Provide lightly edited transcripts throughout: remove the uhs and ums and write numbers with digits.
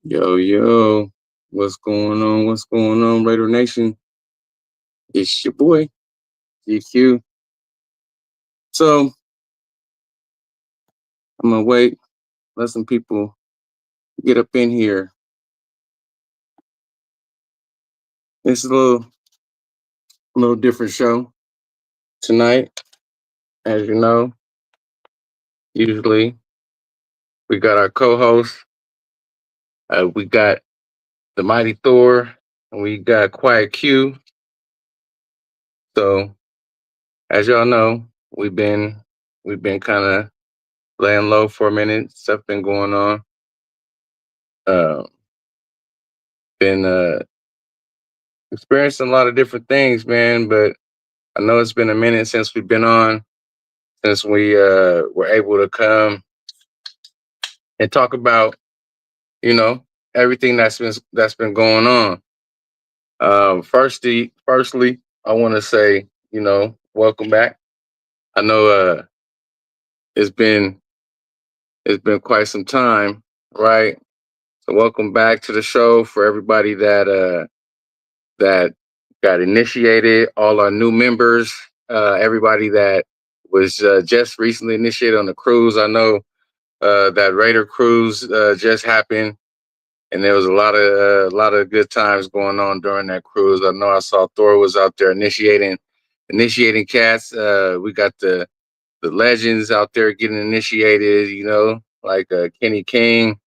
Yo, yo, what's going on? What's going on, Raider Nation? It's your boy, GQ. So I'm gonna wait, let some people get up in here. It's a little different show tonight. As you know, usually we got our co-host, we got the Mighty Thor, and we got Quiet Q. So as y'all know, we've been kind of laying low for a minute. Stuff been going on. Uh, been experiencing a lot of different things, man. But I know it's been a minute since we've been on, since we were able to come and talk about, you know, everything that's been going on. Firstly, I want to say, welcome back. I know it's been it's been quite some time, right? So welcome back to the show for everybody that got initiated, all our new members, everybody that was just recently initiated on the cruise. I know that Raider cruise just happened, and there was a lot of good times going on during that cruise. I know I saw Thor was out there initiating cats. We got the legends out there getting initiated. Like Kenny King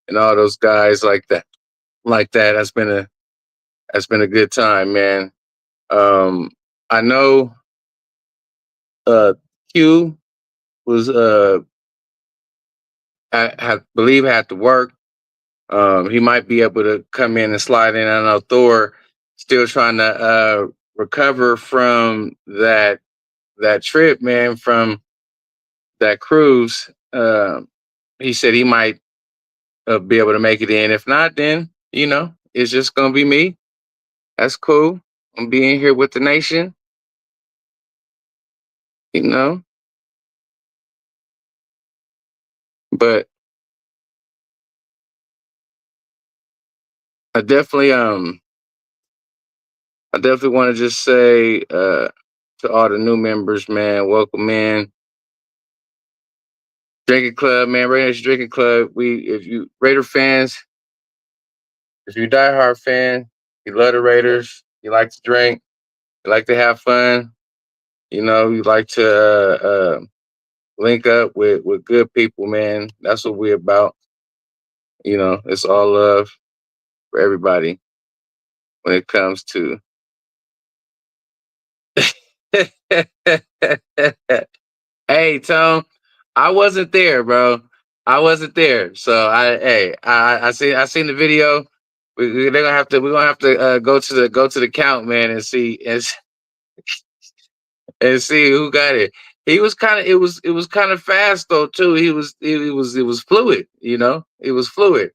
and all those guys like that. Like that. That's been a good time, man. Um, I know uh, Q was I believe had to work. He might be able to come in and slide in. I know Thor still trying to recover from that trip, man, from that cruise. He said he might be able to make it in. If not, then it's just gonna be me. That's cool. I'm being here with the nation. You know, but I definitely I definitely want to just say to all the new members, man, welcome in. Drinking Club, man, Raiders Drinking Club. If you Raider fans, if you diehard fan, you love the Raiders, you like to drink, you like to have fun, you like to link up with good people, man. That's what we're about. It's all love for everybody when it comes to. Hey, Tom, I wasn't there, bro. I wasn't there. So I seen the video. We're gonna have to go to the count, man, and see and see who got it. He was kind of it was kind of fast though too. It was fluid. It was fluid.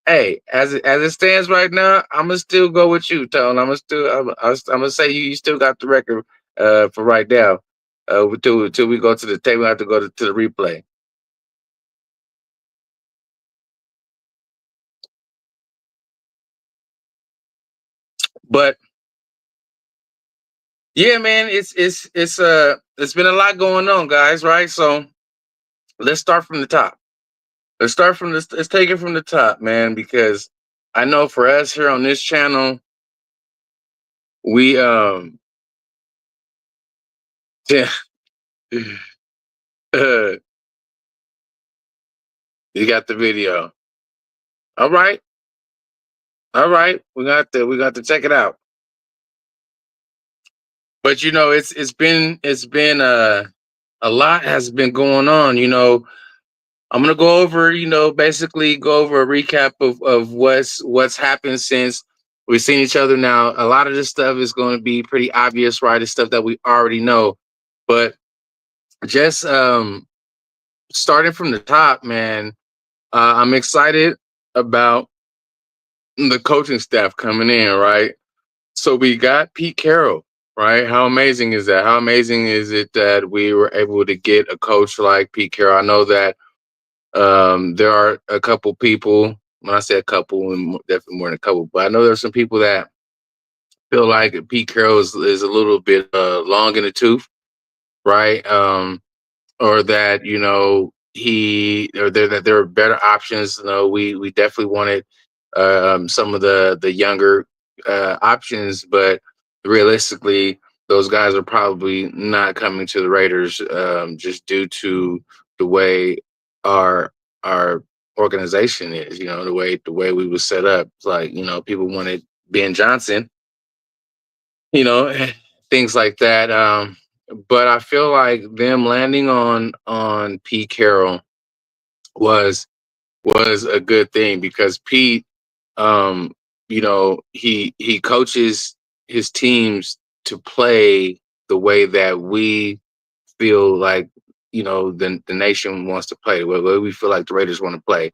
Hey, as it stands right now, I'm gonna still go with you, Tone. I'm gonna say you still got the record for right now. Until we go to the tape, we have to go to the replay. But yeah, man, it's been a lot going on, guys. Right, so let's start from the top. Let's take it from the top, man, because I know for us here on this channel, we yeah, you got the video. All right, all right, we got to check it out. But it's been a lot has been going on. I'm gonna go over, basically go over a recap of what's happened since we've seen each other now. A lot of this stuff is going to be pretty obvious, right? It's stuff that we already know, but just starting from the top, man. I'm excited about the coaching staff coming in, right? So we got Pete Carroll, right? How amazing is that? How amazing is it that we were able to get a coach like Pete Carroll? I know that there are a couple people when I say a couple, and definitely more than a couple, but I know there's some people that feel like Pete Carroll is a little bit long in the tooth, right? Or that that there are better options. We definitely wanted some of the younger options, but realistically, those guys are probably not coming to the Raiders just due to the way our our organization is. The way we was set up. It's like people wanted Ben Johnson, you know, things like that. But I feel like them landing on Pete Carroll was was a good thing because Pete, he coaches his teams to play the way that we feel like the nation wants to play, the way we feel like the Raiders want to play.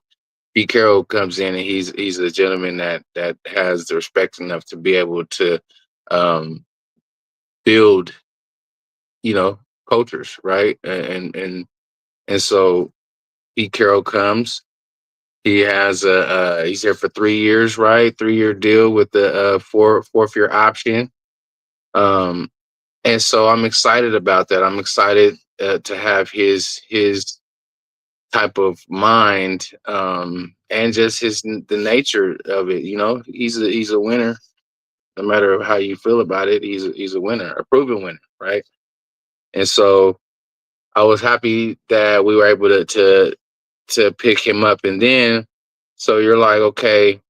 Pete Carroll comes in and he's a gentleman that has the respect enough to be able to um, build you know, cultures, right? And so Pete Carroll comes. He has he's here for 3 years, right? 3 year deal with the fourth year option. Um, and so I'm excited about that. I'm excited to have his type of mind and just the nature of it. He's a winner. No matter how you feel about it, he's a winner, a proven winner, right? And so I was happy that we were able to pick him up. And then so you're like, okay,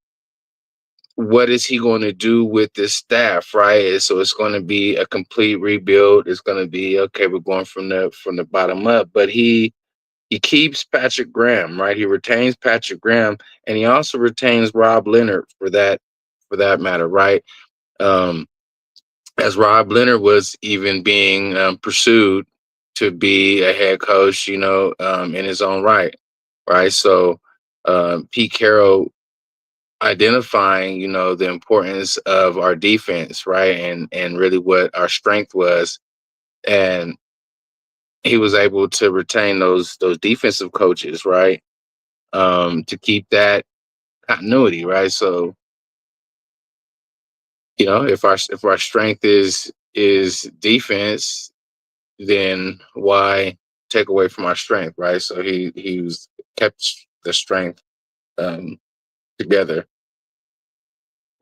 what is he going to do with this staff, right? So it's going to be a complete rebuild. It's going to be okay. We're going from the bottom up, but he keeps Patrick Graham, right? He retains Patrick Graham, and he also retains Rob Leonard for that matter, right? Um, as Rob Leonard was even being pursued to be a head coach, in his own right, right? So Pete Carroll identifying, the importance of our defense, right, and really what our strength was, and he was able to retain those defensive coaches, right, to keep that continuity, right. So if our strength is defense, then why take away from our strength, right? So he was kept the strength um, together,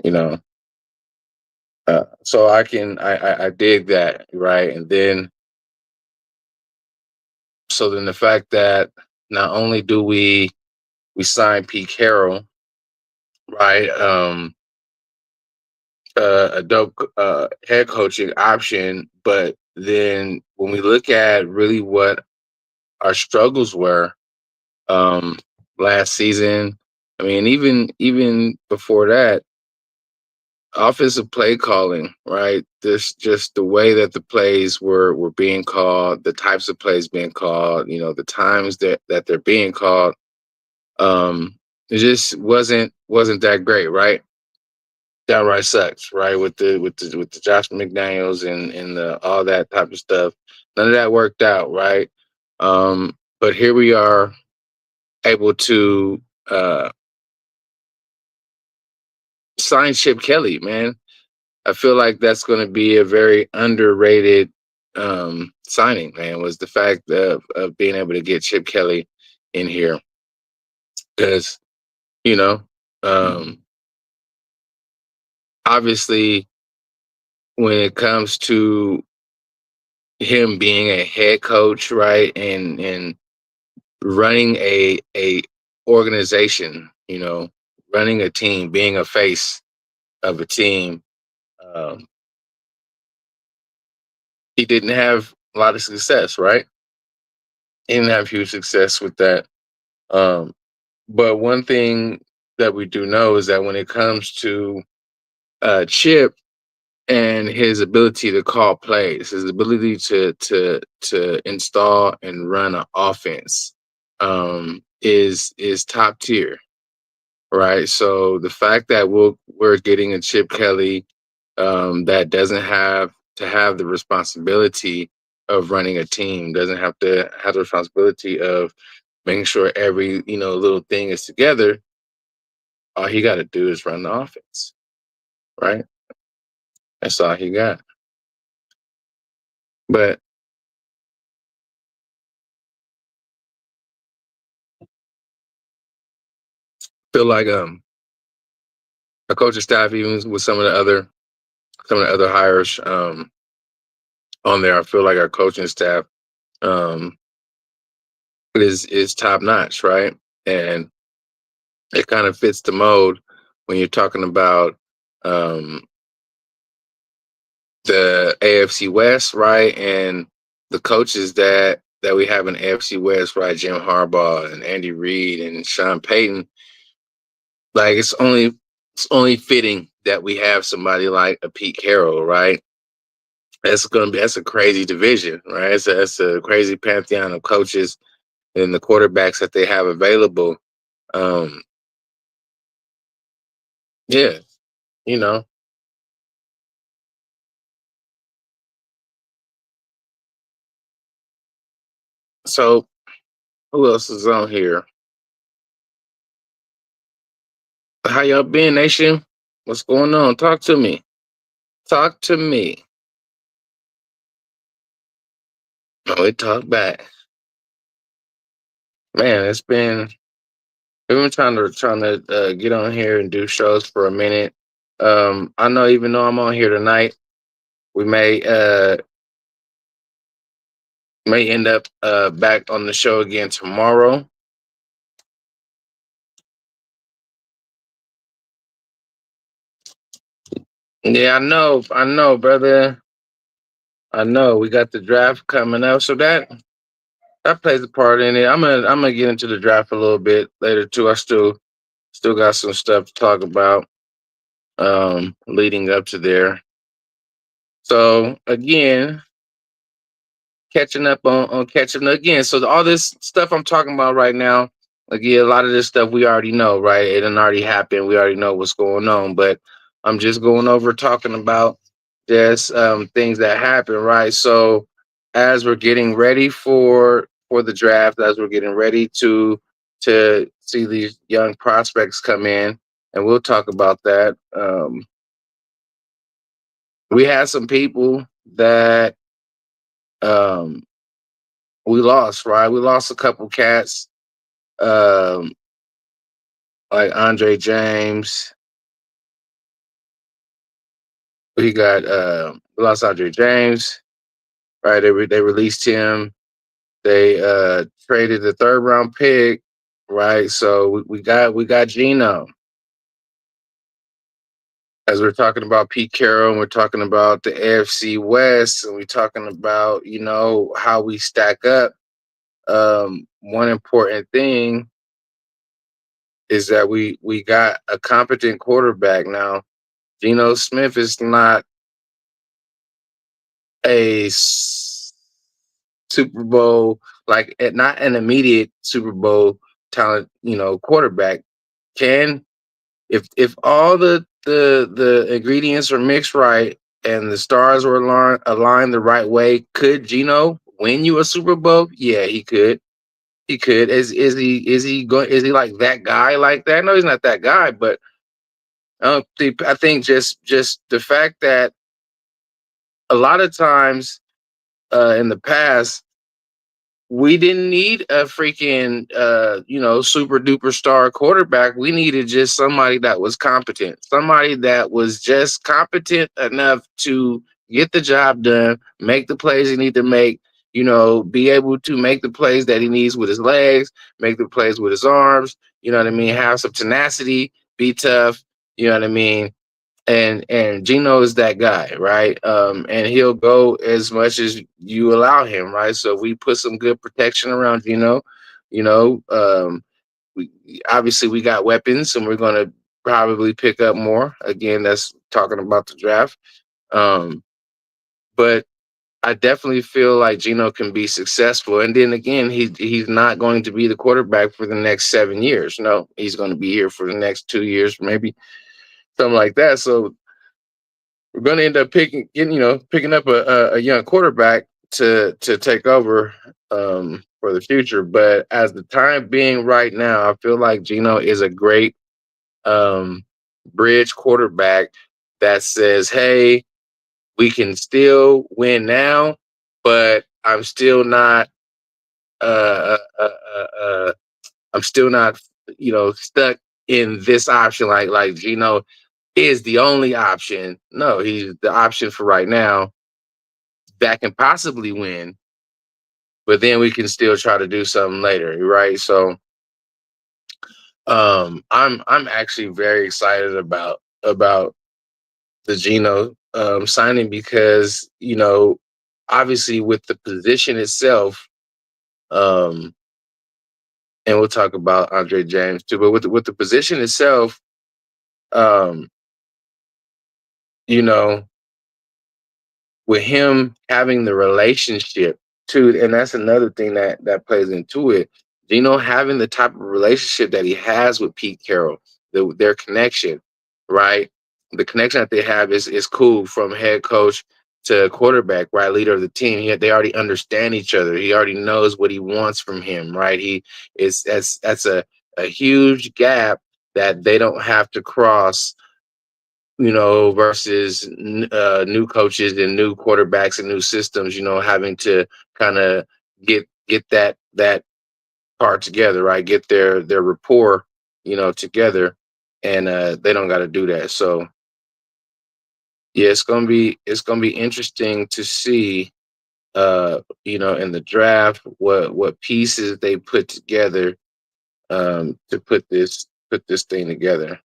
you know. So I dig that, right? And then the fact that not only do we sign Pete Carroll, right? A dope head coaching option, but then when we look at really what our struggles were um, last season. I mean, even before that, offensive play calling, right? This just the way that the plays were being called, the types of plays being called, the times that they're being called. It just wasn't that great, right? Downright sucks, right? With the Josh McDaniels and the all that type of stuff. None of that worked out, right? But here we are able to uh, sign Chip Kelly, man. I feel like that's going to be a very underrated signing, man, was the fact of being able to get Chip Kelly in here. Because, you know, um, obviously, when it comes to him being a head coach, right, and running a organization, running a team, being a face of a team, um, he didn't have a lot of success, right? He didn't have huge success with that. Um, but one thing that we do know is that when it comes to Chip and his ability to call plays, his ability to install and run an offense is top tier, right? So the fact that we're getting a Chip Kelly that doesn't have to have the responsibility of running a team, doesn't have to have the responsibility of making sure every little thing is together. all he got to do is run the offense, right? That's all he got. But feel like a coaching staff, even with some of the other hires on there, I feel like our coaching staff um, is top notch, right? And it kind of fits the mode when you're talking about um, the AFC West, right? And the coaches that we have in AFC West, right? Jim Harbaugh and Andy Reid and Sean Payton. Like it's only fitting that we have somebody like a Pete Carroll, right? That's a crazy division, right? That's a crazy pantheon of coaches and the quarterbacks that they have available. Um, yeah, you know. So who else is on here? How y'all been, Nation? What's going on? Talk to me. Talk to me. Oh, we talk back. Man, we've been trying to get on here and do shows for a minute. I know even though I'm on here tonight, we may end up back on the show again tomorrow. Yeah, I know, brother. I know we got the draft coming up, so that plays a part in it. I'm gonna get into the draft a little bit later too. I still got some stuff to talk about leading up to there. So again, catching up on catching up again. So all this stuff I'm talking about right now, again, a lot of this stuff we already know, right? It done already happened. We already know what's going on. But I'm just going over talking about just things that happen, right? So as we're getting ready for the draft, as we're getting ready to see these young prospects come in, and we'll talk about that. We had some people that um, we lost, right? We lost a couple cats, um, like Andre James. We lost Andre James, right? They released him. They traded the third round pick, right? So we got Gino. As we're talking about Pete Carroll, and we're talking about the AFC West, and we're talking about how we stack up. One important thing is that we got a competent quarterback now. Geno Smith is not Super Bowl, like not an immediate Super Bowl talent, quarterback. Can if all the ingredients are mixed right and the stars were aligned the right way, could Geno win you a Super Bowl? Yeah, he could. He could. Is he like that guy like that? No, he's not that guy, but I think just the fact that a lot of times in the past we didn't need a freaking super duper star quarterback. We needed just somebody that was competent, somebody that was just competent enough to get the job done, make the plays he need to make, be able to make the plays that he needs with his legs, make the plays with his arms, you know what I mean, have some tenacity, be tough, you know what I mean, and Gino is that guy, right? And he'll go as much as you allow him, right? So we put some good protection around Gino. You know, we obviously we got weapons, and we're gonna probably pick up more. Again, that's talking about the draft. But I definitely feel like Gino can be successful. And then again, he's not going to be the quarterback for the next 7 years. No, he's going to be here for the next 2 years, maybe something like that. So we're going to end up picking up a young quarterback to take over for the future. But as the time being right now, I feel like Gino is a great um, bridge quarterback that says, "Hey, we can still win now, but I'm still not I'm still not, stuck in this option like Gino is the only option. No, he's the option for right now that can possibly win, but then we can still try to do something later, right? So I'm actually very excited about the Gino signing because, obviously with the position itself, um, and we'll talk about Andre James too, but with the position itself, um, you know, with him having the relationship too, and that's another thing that plays into it. Gino having the type of relationship that he has with Pete Carroll, their connection, right? The connection that they have is cool from head coach to quarterback, right? Leader of the team. They already understand each other. He already knows what he wants from him, right? He is that's a huge gap that they don't have to cross, versus new coaches and new quarterbacks and new systems, having to kind of get that part together, right? Get their rapport, together, and they don't got to do that. So yeah, it's gonna be interesting to see, in the draft what pieces they put together to put this thing together.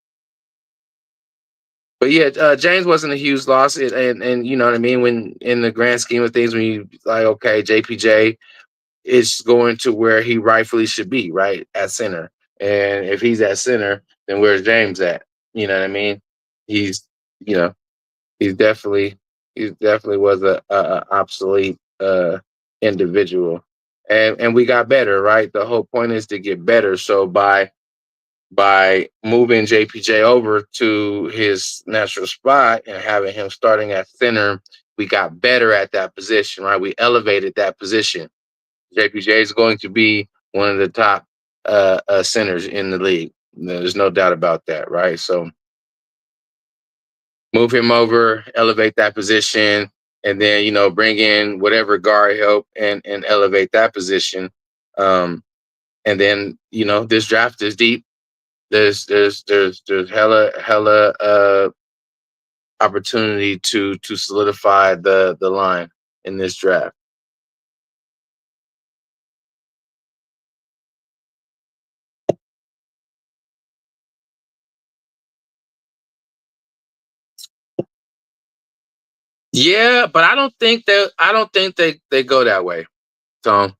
But yeah, James wasn't a huge loss, and you know what I mean. When in the grand scheme of things, when you like, okay, JPJ is going to where he rightfully should be, right at center. And if he's at center, then where's James at? You know what I mean? He's, you know, he's definitely he definitely was a obsolete individual, and we got better, right? The whole point is to get better. So by moving JPJ over to his natural spot and having him starting at center, we got better at that position, right? We elevated that position. JPJ is going to be one of the top centers in the league. There's no doubt about that, right? So move him over, elevate that position, and then bring in whatever guard help and elevate that position. Um, and then this draft is deep. There's hella opportunity to solidify the line in this draft. Yeah, but I don't think they go that way. So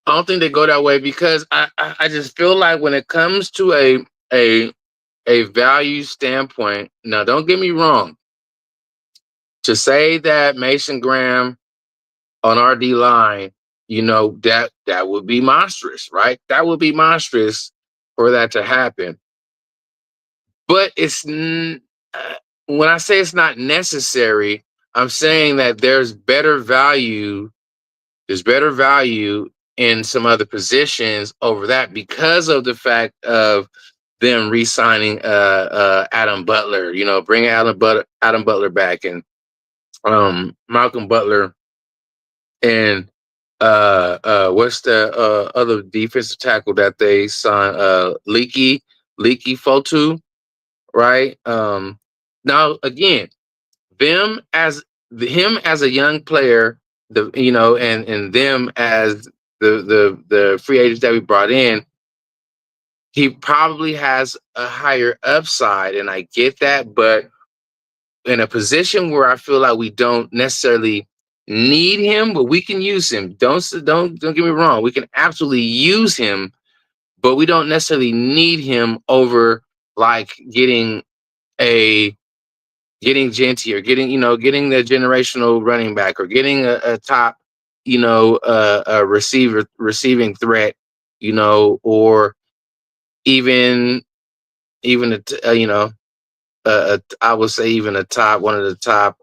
I don't think they go that way because I just feel like when it comes to a a value standpoint. Now, don't get me wrong. To say that Mason Graham on our D line, that would be monstrous, right? That would be monstrous for that to happen. But when I say it's not necessary, I'm saying that there's better value in some other positions over that because of the fact of them re-signing Adam Butler, bringing Adam Butler back, and Malcolm Butler, and what's the other defensive tackle that they signed? Leaky Fotu, right? Now again, them as him as a young player, and them as the free agents that we brought in, he probably has a higher upside, and I get that, but in a position where I feel like we don't necessarily need him, but we can use him. Don't get me wrong. We can absolutely use him, but we don't necessarily need him over like a getting Genty, or getting the generational running back, or getting a top a receiving threat, or even I would say even one of the top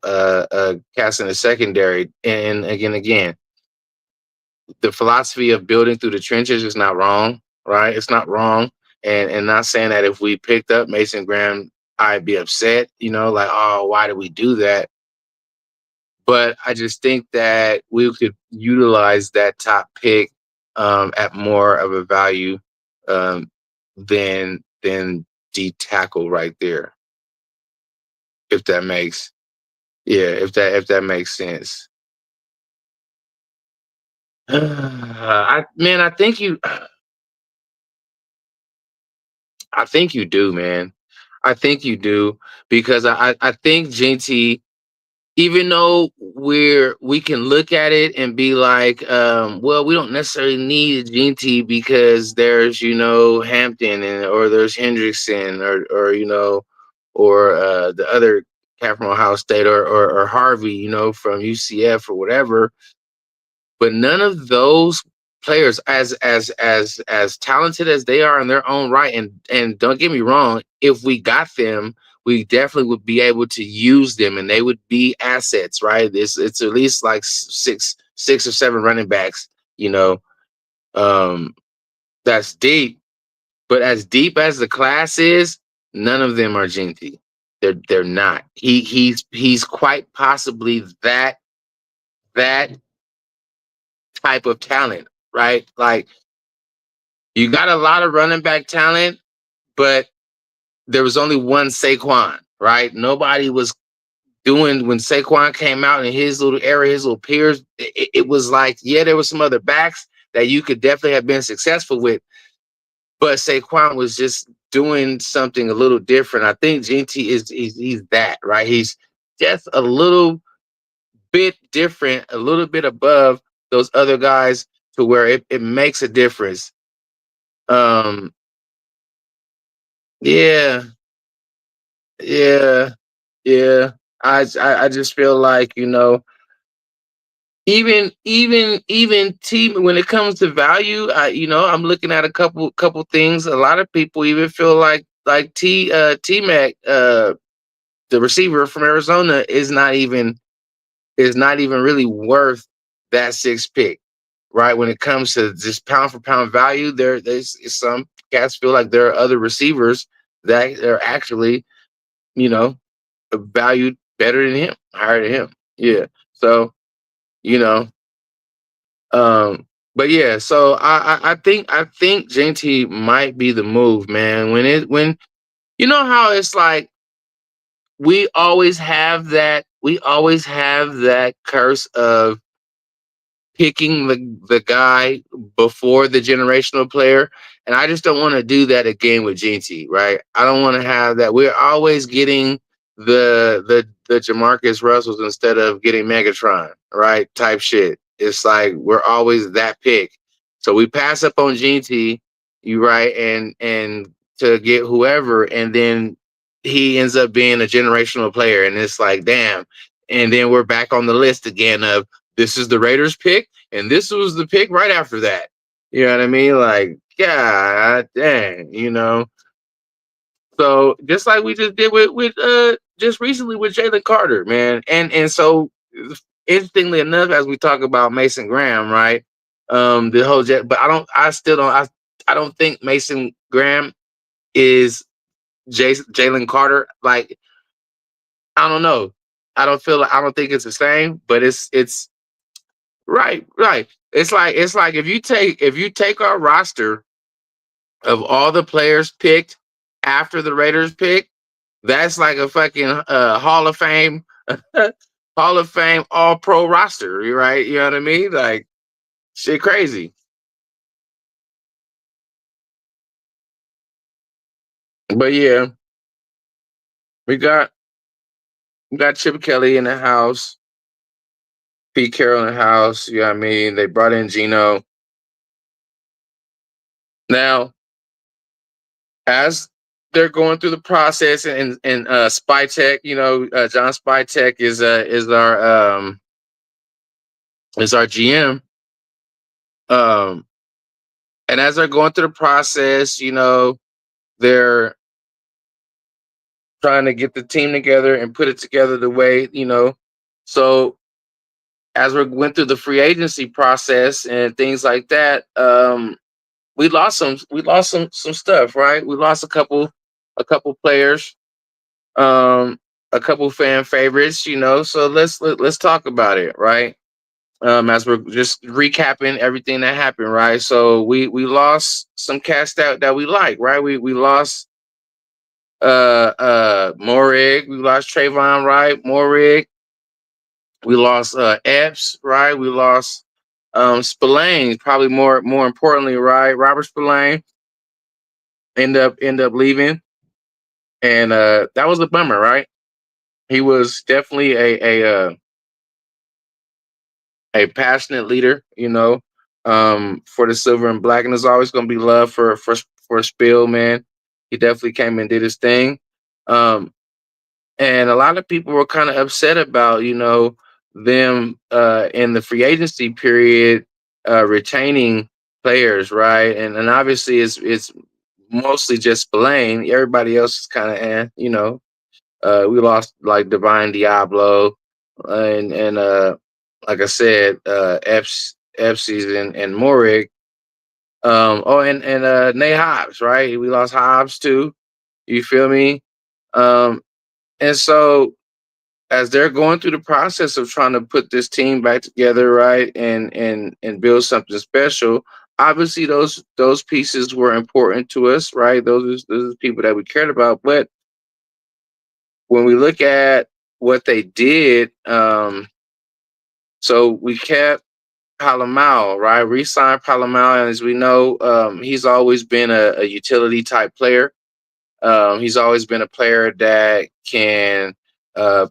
cats in the secondary. And again, the philosophy of building through the trenches is not wrong, right? It's not wrong. And not saying that if we picked up Mason Graham, I'd be upset, like, oh, why did we do that? But I just think that we could utilize that top pick at more of a value um, than the tackle right there. If that makes if that makes sense. I think you do, man. I think you do because I think JT, even though we can look at it and be like, well, we don't necessarily need a GT because there's Hampton or there's Hendrickson or the other cat from Ohio State or Harvey from UCF or whatever. But none of those players, as talented as they are in their own right, and don't get me wrong, if we got them, we definitely would be able to use them, and they would be assets, right? It's at least like six or seven running backs, you know, um, that's deep. But as deep as the class is, none of them are Jinty. They're not. He's quite possibly that type of talent, right? Like you got a lot of running back talent, but there was only one Saquon, right? Nobody was doing when Saquon came out in his little era, his little peers. It was like, yeah, there was some other backs that you could definitely have been successful with, but Saquon was just doing something a little different. I think GT he's that, right? He's just a little bit different, a little bit above those other guys to where it makes a difference. Um, yeah, yeah, yeah. I just feel like even team when it comes to value, I'm looking at a couple things. A lot of people even feel like T Mac, the receiver from Arizona, is not even really worth that sixth pick, right? When it comes to just pound for pound value, there's some cats feel like there are other receivers that are actually, you know, valued better than him, higher than him. Yeah. So, you know, um, but yeah, so I think JT might be the move, man. When you know how it's like we always have that curse of picking the guy before the generational player. And I just don't want to do that again with GT, right? I don't want to have that. We're always getting the Jamarcus Russells instead of getting Megatron, right? Type shit. It's like we're always that pick. So we pass up on GT, you right, and to get whoever, and then he ends up being a generational player. And it's like, damn. And then we're back on the list again of this is the Raiders pick, and this was the pick right after that. You know what I mean? Like, God dang. So just like we just did with just recently with Jalen Carter, man. And so interestingly enough, as we talk about Mason Graham, right? The whole jet, but I don't think Mason Graham is Jalen Carter. Like, I don't know. I don't think it's the same, but it's right, right. It's like if you take our roster of all the players picked after the Raiders pick, that's like a fucking Hall of Fame, Hall of Fame All Pro roster, right? You know what I mean? Like shit, crazy. But yeah, we got we got Chip Kelly in the house, Pete Carroll in the house. You know what I mean? They brought in Gino. Now as they're going through the process and Spytech, John Spytech is our GM. Um and as they're going through the process, they're trying to get the team together and put it together the way. So as we went through the free agency process and things like that, we lost some stuff, right? We lost a couple players, um, a couple fan favorites, So let's talk about it, right? As we're just recapping everything that happened, right? So we lost some cast out that we like, right? We lost Morig, we lost Trayvon, right? Morig, we lost Epps, right? We lost Spillane, probably more importantly, right? Robert Spillane end up leaving, and that was a bummer, right? He was definitely a passionate leader, for the silver and black, and there's always going to be love for Spill, man. He definitely came and did his thing, and a lot of people were kind of upset about, them in the free agency period retaining players, right? And obviously it's mostly just Spillane. Everybody else is kind of, we lost like Divine Diablo, and like I said, Epsies and Morig. And Nate Hobbs, right? We lost Hobbs too. You feel me? Um, and so as they're going through the process of trying to put this team back together, right, and build something special, obviously those pieces were important to us, right? Those are people that we cared about. But when we look at what they did, so we kept Palomar, right? Re-signed Palomar, and as we know, he's always been a utility type player. He's always been a player that can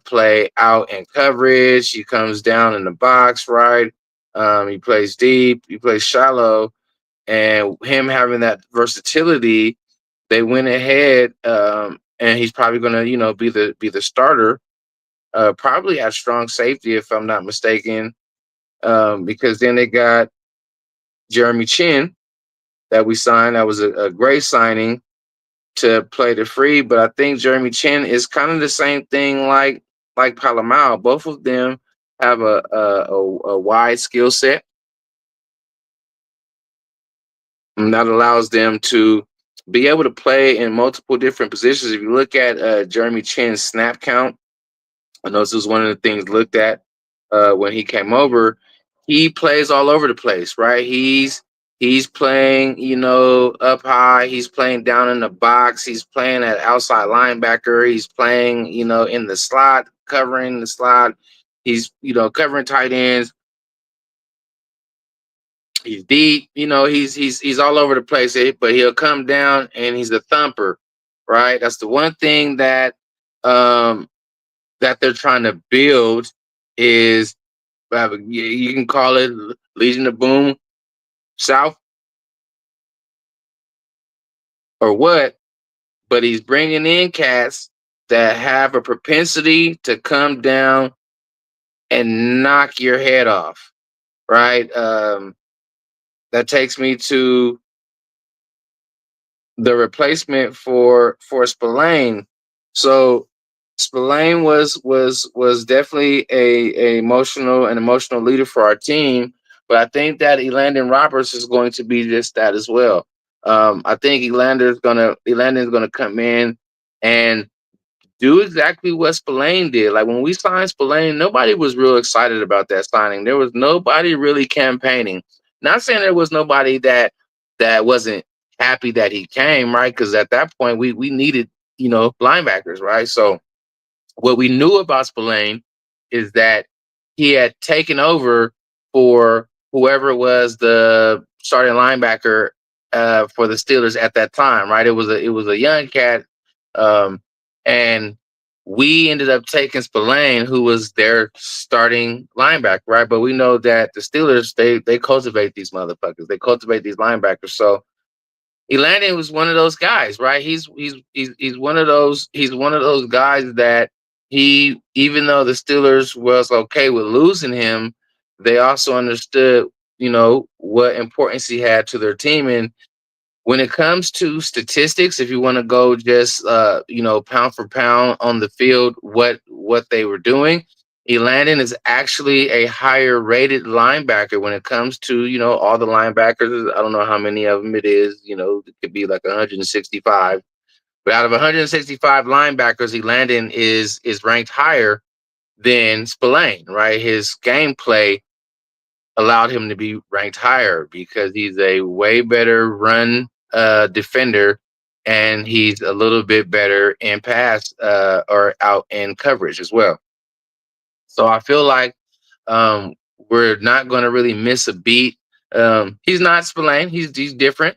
play out in coverage. He comes down in the box, right? He plays deep. He plays shallow, and him having that versatility, they went ahead, and he's probably going to, be the starter, probably at strong safety, if I'm not mistaken, because then they got Jeremy Chin that we signed. That was a great signing to play the free, but I think Jeremy Chin is kind of the same thing like Palomar. Both of them have a wide skill set, and that allows them to be able to play in multiple different positions. If you look at Jeremy Chin's snap count, I know this was one of the things looked at when he came over. He plays all over the place, right? He's playing, up high. He's playing down in the box. He's playing at outside linebacker. He's playing, in the slot, covering the slot. He's, covering tight ends. He's deep. He's all over the place. But he'll come down and he's a thumper, right? That's the one thing um, that they're trying to build is you can call it Legion of Boom South or what, but he's bringing in cats that have a propensity to come down and knock your head off, right? That takes me to the replacement for Spillane. So Spillane was definitely a emotional leader for our team, but I think that Elandon Roberts is going to be just that as well. I think Elandon's gonna come in and do exactly what Spillane did. Like when we signed Spillane, nobody was real excited about that signing. There was nobody really campaigning. Not saying there was nobody that wasn't happy that he came, right? Because at that point we needed, linebackers, right? So what we knew about Spillane is that he had taken over for whoever was the starting linebacker for the Steelers at that time, right? It was a young cat, um, and we ended up taking Spillane, who was their starting linebacker, right? But we know that the Steelers they cultivate these motherfuckers, they cultivate these linebackers. So Elandon was one of those guys, right? He's one of those guys that he, even though the Steelers was okay with losing him, they also understood, what importance he had to their team. And when it comes to statistics, if you want to go just pound for pound on the field, what they were doing, Elandon is actually a higher rated linebacker when it comes to, all the linebackers. I don't know how many of them it is. It could be like 165. But out of 165 linebackers, Elandon is ranked higher than Spillane, right? His gameplay allowed him to be ranked higher because he's a way better run defender, and he's a little bit better in pass or out in coverage as well. So I feel like we're not going to really miss a beat. He's not Spillane; he's different.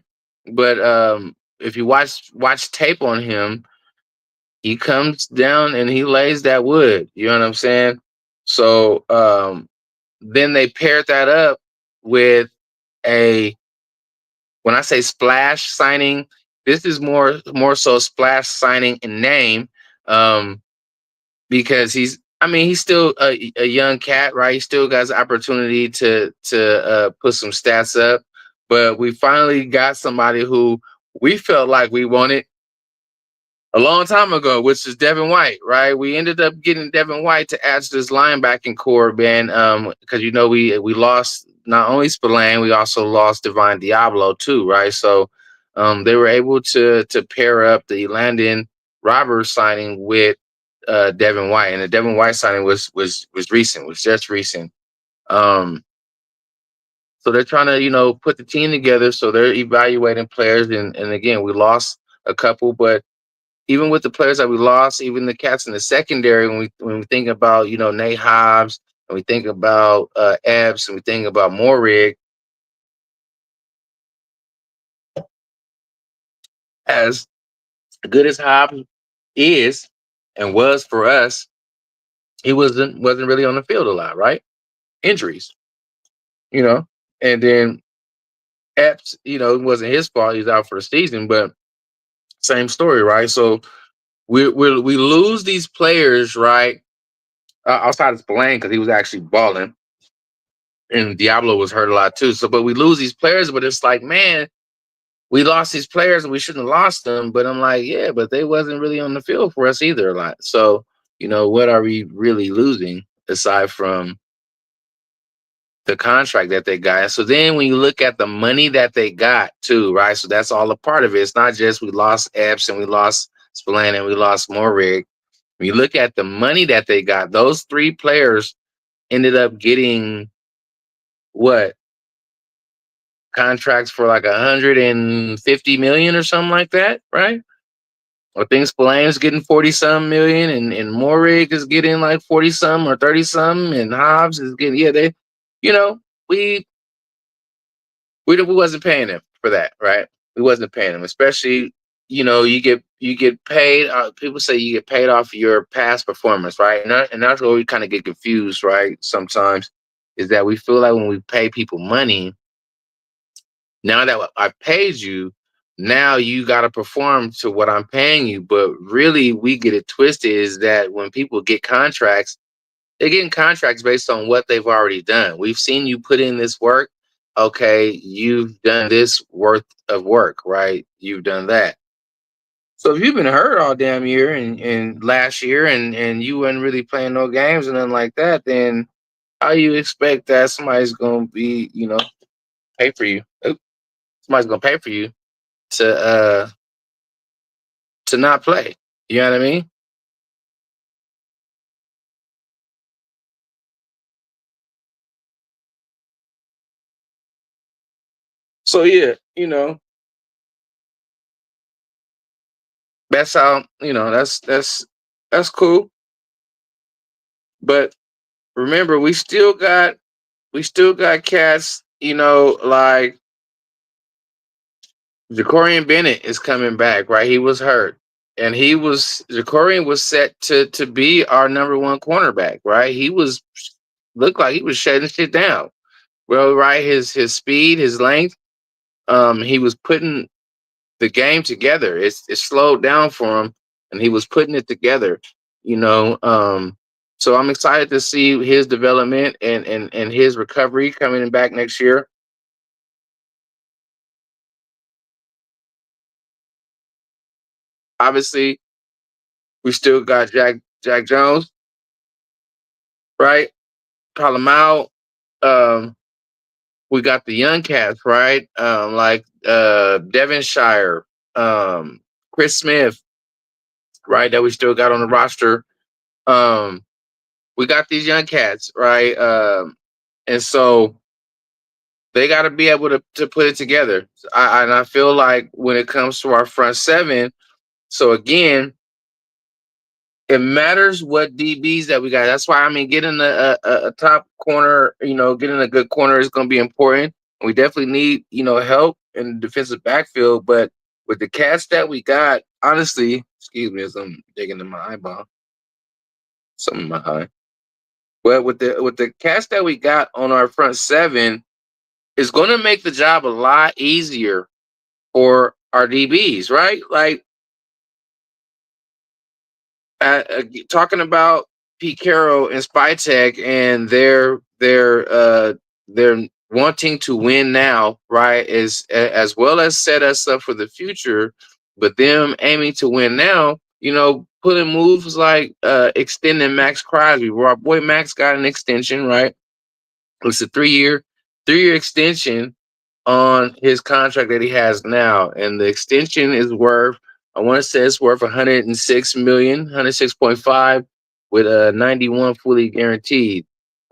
But if you watch tape on him, he comes down and he lays that wood. You know what I'm saying? So then they paired that up with a when I say splash signing, this is more so splash signing in name, um, because he's still a young cat, right? He still got the opportunity to put some stats up, but we finally got somebody who we felt like we wanted a long time ago, which is Devin White, right? We ended up getting Devin White to add to this linebacking core, Ben, because we lost not only Spillane, we also lost Divine Diablo too, right? So they were able to pair up the Landon Roberts signing with Devin White, and the Devin White signing was recent, was just recent. Um, so they're trying to put the team together. So they're evaluating players, and again, we lost a couple, but even with the players that we lost, even the cats in the secondary, when we think about Nate Hobbs, and we think about Epps, and we think about Morig, as good as Hobbs is and was for us, he wasn't really on the field a lot, right? Injuries, you know, and then Epps, it wasn't his fault; he's out for the season, but same story, right? So we lose these players, right? Outside of Spillane because he was actually balling, and Diablo was hurt a lot too. So, but we lose these players, but it's like, man, we lost these players and we shouldn't have lost them. But I'm like, yeah, but they wasn't really on the field for us either a lot. So, what are we really losing aside from the contract that they got? So then when you look at the money that they got too, right? So that's all a part of it. It's not just we lost Epps and we lost Spillane and we lost Morig. When you look at the money that they got, those three players ended up getting what contracts for like 150 million or something like that, right? I think Spillane's getting 40 some million, and Morig is getting like 40 some or 30 some, and Hobbs is getting they, you know, we we wasn't paying them for that, right? We wasn't paying them, especially you get paid. People say you get paid off your past performance, right? And that's where we kind of get confused, right? Sometimes is that we feel like when we pay people money, now that I paid you, now you got to perform to what I'm paying you. But really, we get it twisted is that when people get contracts, they're getting contracts based on what they've already done. We've seen you put in this work. Okay, you've done this worth of work, right? You've done that. So if you've been hurt all damn year and last year and you weren't really playing no games and nothing like that, then how you expect that somebody's gonna be, pay for you? Somebody's gonna pay for you to not play. You know what I mean? So yeah, that's how that's cool. But remember, we still got cats. Like Jacorian Bennett is coming back, right? He was hurt, and Jacorian was set to be our number one cornerback, right? He was looked like he was shutting shit down. Well, right, his speed, his length, he was putting the game together. It slowed down for him, and he was putting it together. You know, um, so I'm excited to see his development and his recovery coming back next year. Obviously, we still got Jack Jones, right? Palomau. Um, we got the young cats, right? Like Devonshire, Chris Smith, right? That we still got on the roster. Um, we got these young cats, right? And so they got to be able to put it together. And I feel like when it comes to our front seven, so again, it matters what DBs that we got. That's why I mean, getting a top corner, getting a good corner is going to be important. We definitely need help in the defensive backfield, but with the cats that we got, honestly, excuse me as I'm digging in my eyeball, something in my eye. But with the cats that we got on our front seven, it's going to make the job a lot easier for our DBs, right? Like talking about Pete Carroll and Spytech and their wanting to win now, right? Is as well as set us up for the future, but them aiming to win now. Putting moves like extending Max Crosby, where our boy Max got an extension, right? It's a three-year extension on his contract that he has now, and the extension is worth, I want to say it's worth 106 million, 106.5, with a 91 fully guaranteed.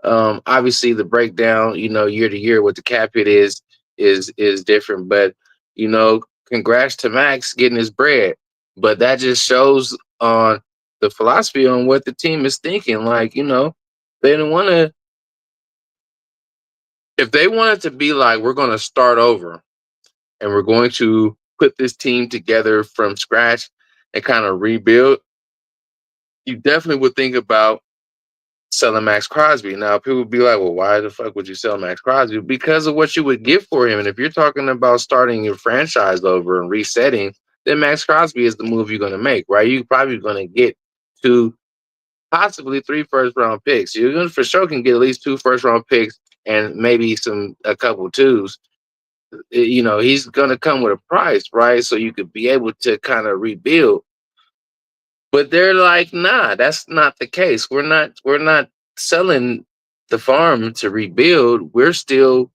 Obviously, the breakdown, year to year, what the cap hit is different, but congrats to Max getting his bread. But that just shows on the philosophy on what the team is thinking. Like, they didn't want to if they wanted to be like, we're going to start over and we're going to put this team together from scratch and kind of rebuild, you definitely would think about selling Max Crosby. Now, people would be like, well, why the fuck would you sell Max Crosby? Because of what you would get for him. And if you're talking about starting your franchise over and resetting, then Max Crosby is the move you're going to make, right? You're probably going to get two, possibly three first round picks. You're going to for sure can get at least two first round picks and maybe a couple twos. He's gonna come with a price, right? So you could be able to kind of rebuild. But they're like, nah, that's not the case. We're not selling the farm to rebuild. We're still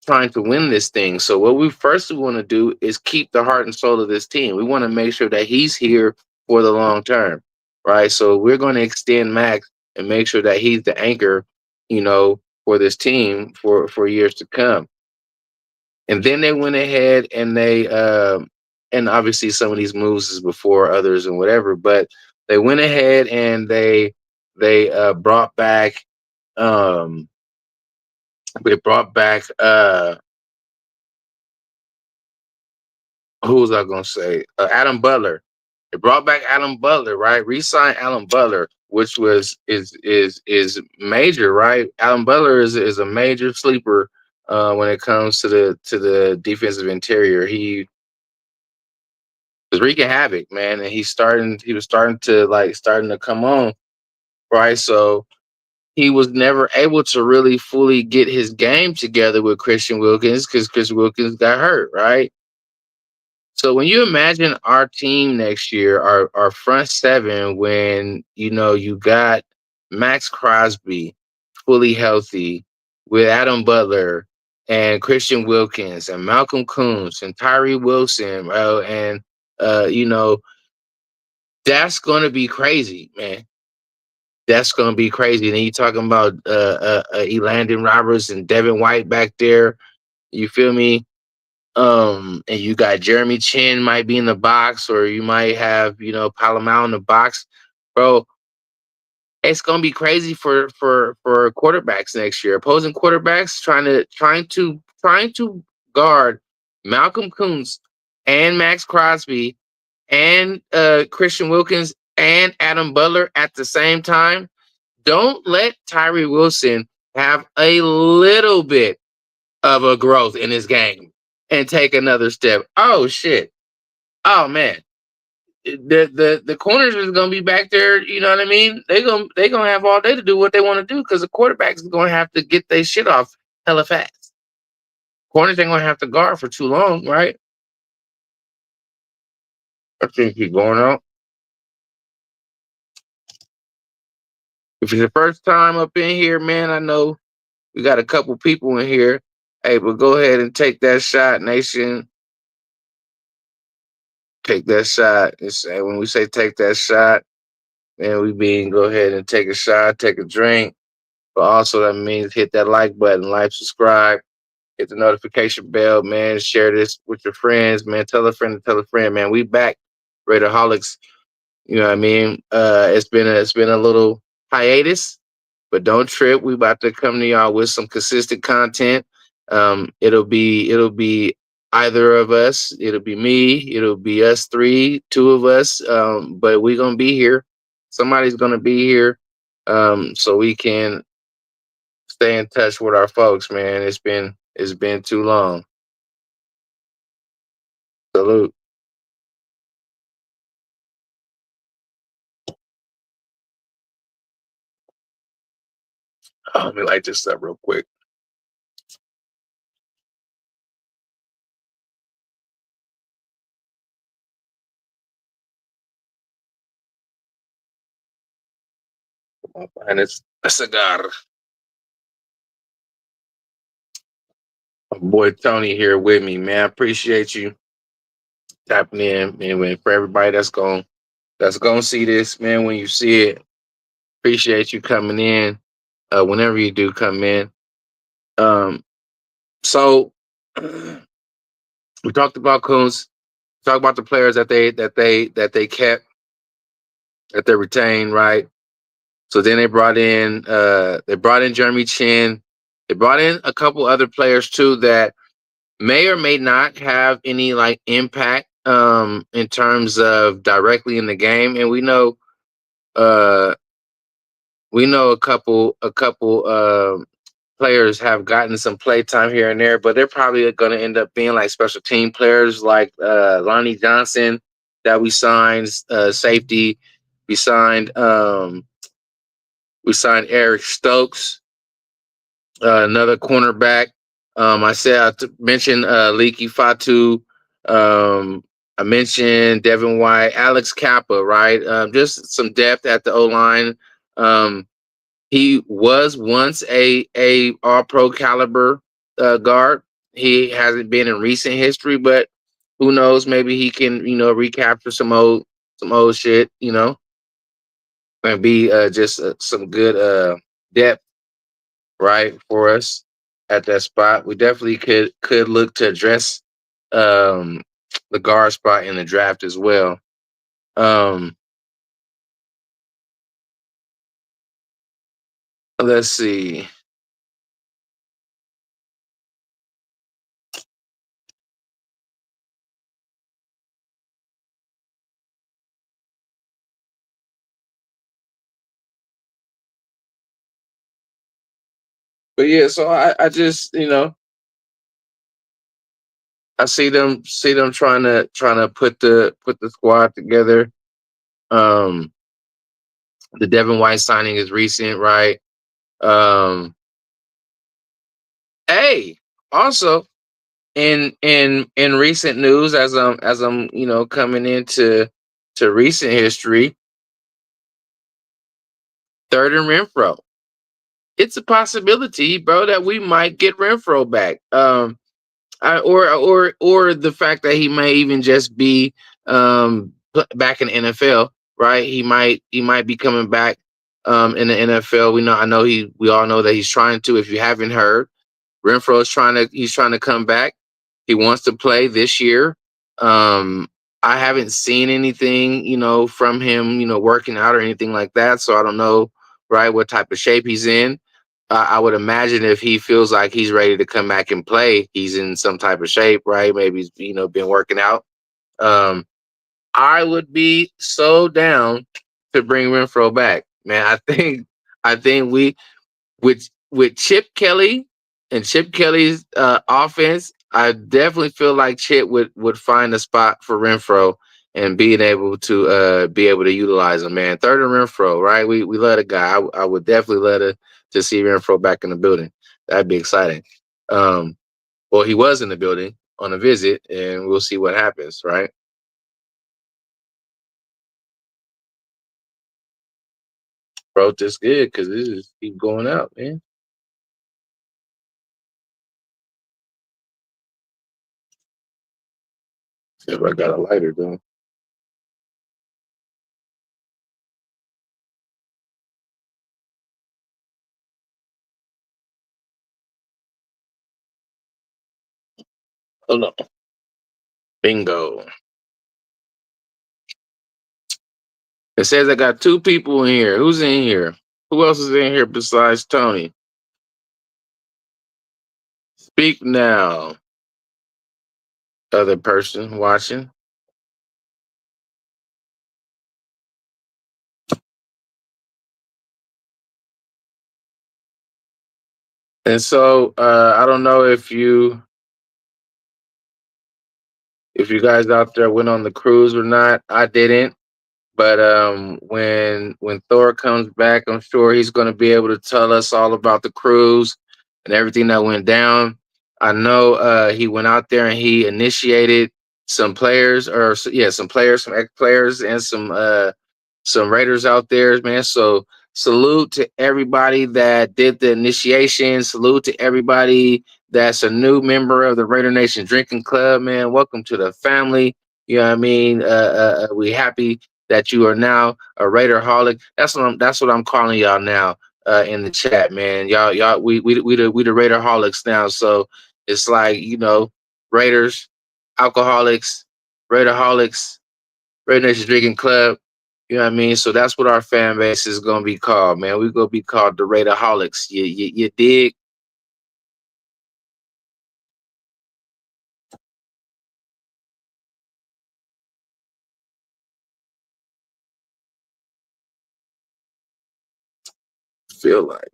trying to win this thing. So what we first want to do is keep the heart and soul of this team. We want to make sure that he's here for the long term, right? So we're going to extend Max and make sure that he's the anchor, for this team for years to come. And then they went ahead and and obviously some of these moves is before others and whatever, but they went ahead and they brought back um they brought back who was I gonna say? Adam Butler. They brought back Adam Butler, right? Re-signed Adam Butler, which is major, right? Adam Butler is a major sleeper when it comes to the defensive interior. He was wreaking havoc, man, and he was starting to come on, right? So he was never able to really fully get his game together with Christian Wilkins because Christian Wilkins got hurt, right? So when you imagine our team next year, our front seven, when you got Max Crosby fully healthy with Adam Butler and Christian Wilkins and Malcolm Coons and Tyree Wilson, and that's gonna be crazy, man. That's gonna be crazy. And then you talking about Elandon Roberts and Devin White back there. You feel me? And you got Jeremy Chin might be in the box, or you might have Palomau in the box, bro. It's gonna be crazy for quarterbacks next year. Opposing quarterbacks trying to guard Malcolm Kuntz and Max Crosby and Christian Wilkins and Adam Butler at the same time. Don't let Tyree Wilson have a little bit of a growth in his game and take another step. Oh shit. Oh man. The corners is gonna be back there, you know what I mean? They gonna have all day to do what they want to do because the quarterbacks is gonna have to get their shit off hella fast. Corners ain't gonna have to guard for too long, right? I think he's going out. If it's your first time up in here, man, I know we got a couple people in here. Hey, but go ahead and take that shot, nation. Take that shot. When we say take that shot, man, we mean go ahead and take a shot, take a drink. But also that means hit that like button, like, subscribe, hit the notification bell, man. Share this with your friends, man. Tell a friend to tell a friend, man. We back, Raiderholics. You know what I mean? It's been a little hiatus, but don't trip. We about to come to y'all with some consistent content. It'll be either of us. It'll be me. It'll be us three, two of us. But we gonna be here. Somebody's gonna be here. So we can stay in touch with our folks, man. It's been too long. Salute. Let me light this up real quick. And it's a cigar. My boy Tony here with me, man. I appreciate you tapping in, man. For everybody that's gonna see this, man, when you see it, appreciate you coming in. Whenever you do come in. Um, so we talked about Coons, talked about the players that they kept, that they retained, right? So then they brought in Jeremy Chin. They brought in a couple other players too that may or may not have any like impact in terms of directly in the game. And uh we know a couple players have gotten some play time here and there, but they're probably going to end up being like special team players like Lonnie Johnson that we signed, safety. We signed um we signed Eric Stokes, another cornerback. Mentioned Leaky Fatu. I mentioned Devin White, Alex Kappa, right? Just some depth at the O line. Um, he was once a All Pro caliber guard. He hasn't been in recent history, but who knows? Maybe he can, recapture some old shit, and be just some good depth, right, for us at that spot. We definitely could look to address um, the guard spot in the draft as well. Um, let's see. But yeah, so I just I see them trying to put the squad together. Um, the Devin White signing is recent, right? Um, hey, also in recent news, as I'm coming into to recent history, third and Renfro. It's a possibility, bro, that we might get Renfro back. Or the fact that he may even just be back in the NFL, right? He might be coming back in the NFL. We all know that he's trying to. If you haven't heard, Renfro is trying to come back. He wants to play this year. Um, I haven't seen anything, from him, working out or anything like that. So I don't know, right, what type of shape he's in. I would imagine if he feels like he's ready to come back and play, he's in some type of shape, right? Maybe he's been working out. Um, I would be so down to bring Renfro back, man. I think with Chip Kelly and Chip Kelly's offense, I definitely feel like Chip would find a spot for Renfro and be able to utilize him, man. Third and Renfro, right? We love the guy. I would definitely love to see Renfro back in the building. That'd be exciting. Um, well, he was in the building on a visit, and we'll see what happens, right? Bro, this good because this is keep going out, man. See if I got a lighter though. Hold on. Bingo. It says I got two people in here. Who's in here? Who else is in here besides Tony? Speak now. Other person watching. And so I don't know if you guys out there went on the cruise or not. I didn't. But when Thor comes back, I'm sure he's going to be able to tell us all about the cruise and everything that went down. I know he went out there and he initiated some players, some players, some ex players, and some Raiders out there, man. So salute to everybody that did the initiation. Salute to everybody that's a new member of the Raider Nation Drinking Club, man. Welcome to the family. You know what I mean? We happy that you are now a Raiderholic. That's what I'm calling y'all now in the chat, man. Y'all we the Raiderholics now. So it's like, Raiders, alcoholics, Raiderholics, Raider Nation Drinking Club. You know what I mean? So that's what our fan base is gonna be called, man. We're gonna be called the Raiderholics. You dig? Feel like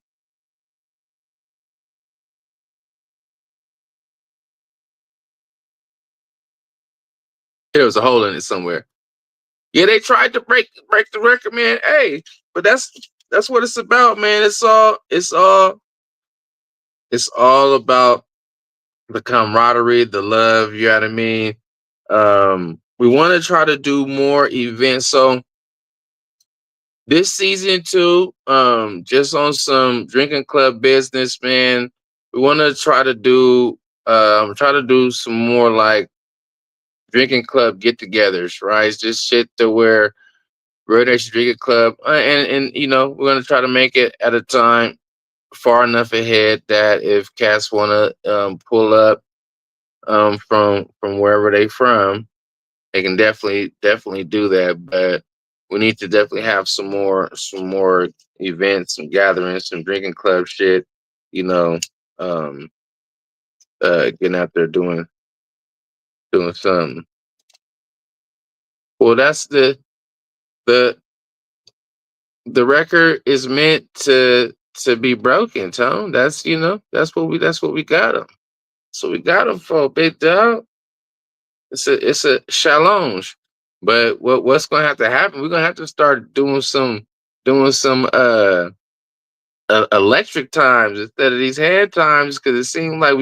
there was a hole in it somewhere. Yeah, they tried to break the record, man. Hey, but that's what it's about, man. It's all about the camaraderie, the love. You know what I mean? We want to try to do more events. So this season too, just on some drinking club business, man. We want to try to do some more like drinking club get-togethers, right? It's just shit to where Red Nation Drinking Club, and we're gonna try to make it at a time far enough ahead that if cats wanna pull up from wherever they from, they can definitely do that. But we need to definitely have some more events, some gatherings, some drinking club shit. You know, um, getting out there doing something. Well, that's the the record is meant to be broken, Tone. That's what we got them. So we got them for big dog. It's a challenge. But what's gonna have to happen? We're gonna have to start doing some electric times instead of these hand times because it seems like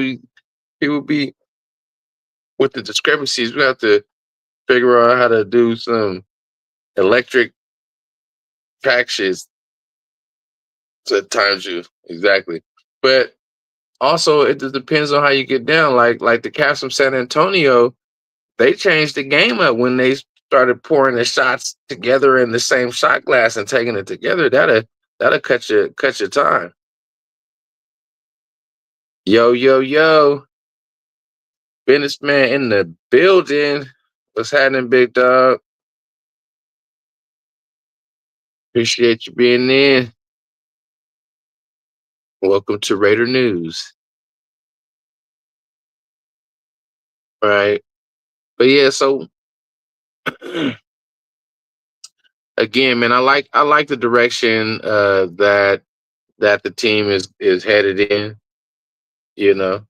people be with the discrepancies. We have to figure out how to do some electric patches to times you exactly. But also it just depends on how you get down. Like the Cavs from San Antonio, they changed the game up when they started pouring the shots together in the same shot glass and taking it together. That'll cut your time. Yo, yo, yo. Businessman in the building. What's happening, big dog? Appreciate you being in. Welcome to Raider News. All right. But yeah, so again, man, I like the direction that the team is headed in, you know.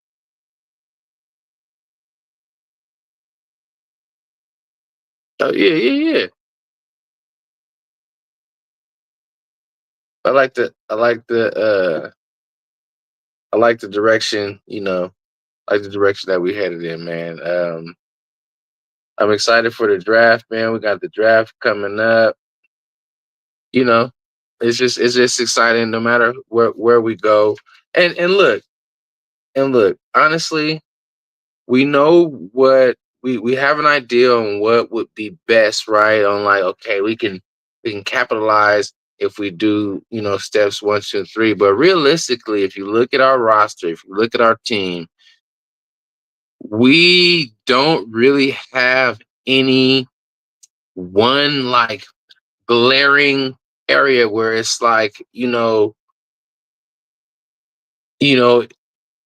Oh yeah, yeah, yeah. I like the direction, like the direction that we headed in, man. I'm excited for the draft, man. We got the draft coming up, you know. it's just exciting no matter where we go. And look, honestly, we know what we have an idea on what would be best, right? On like, okay, we can capitalize if we do, steps one, two, and three. But realistically, if you look at our roster, if you look at our team, we don't really have any one like glaring area where it's like, you know,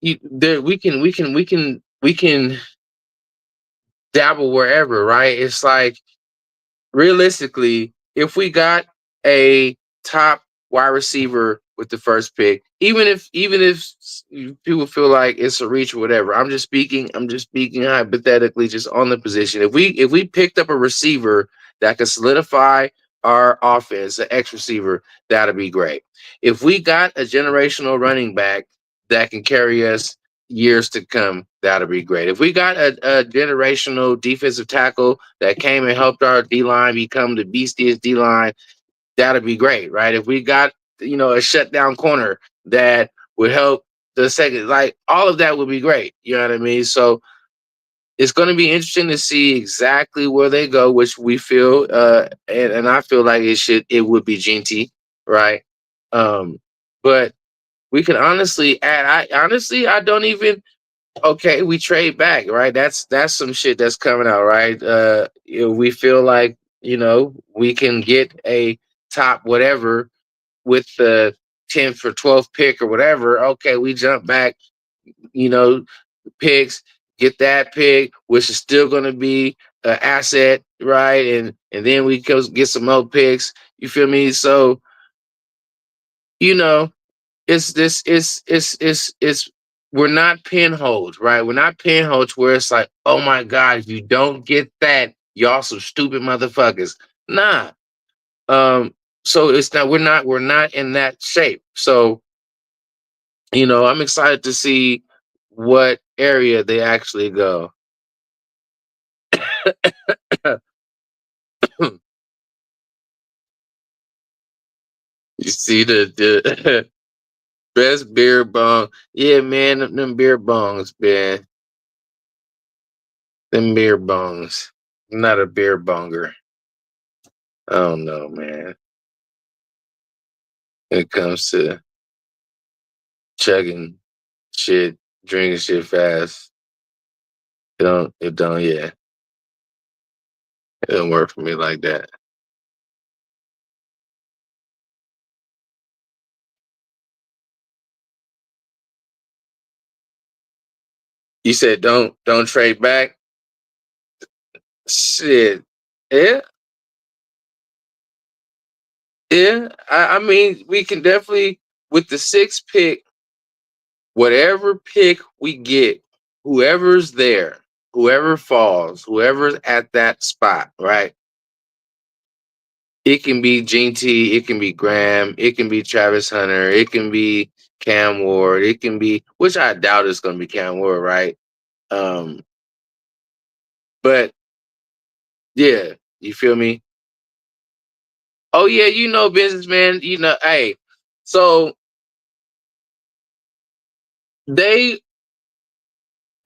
there we can dabble wherever, right? It's like realistically, if we got a top wide receiver with the first pick, even if people feel like it's a reach or whatever, I'm just speaking hypothetically, just on the position. If we picked up a receiver that could solidify our offense, an X receiver, that'd be great. If we got a generational running back that can carry us years to come, that'll be great. If we got a generational defensive tackle that came and helped our D line become the beastiest D line, that'll be great, right? If we got, a shutdown corner that would help the second, like all of that would be great. You know what I mean? So it's going to be interesting to see exactly where they go, which we feel, and I feel like it would be GT, right? Um, but we can honestly add. I don't even. Okay, we trade back, right? That's some shit that's coming out, right? We feel like, we can get a top whatever with the 10th or 12th pick or whatever. Okay, we jump back, you know, picks, get that pick, which is still going to be an asset, right? And then we go get some more picks. You feel me? So, you know, it's we're not pinholed, right? We're not pinholed where it's like, oh my God, if you don't get that, y'all some stupid motherfuckers. Nah. Um, so it's not we're not in that shape. So, I'm excited to see what area they actually go. You see the best beer bong. Yeah, man, them beer bongs, man. Them beer bongs. I'm not a beer bonger. I don't know, man. When it comes to chugging shit, drinking shit fast, yeah, it don't work for me like that. You said don't trade back. Shit. Yeah, yeah. I mean, we can definitely with the sixth pick, whatever pick we get, whoever's there, whoever falls, whoever's at that spot, right? It can be Gene T, it can be Graham, it can be Travis Hunter, it can be Cam Ward, it can be, which I doubt it's going to be Cam Ward, right? Um, but yeah, you feel me? Oh yeah, businessman. Hey, so they,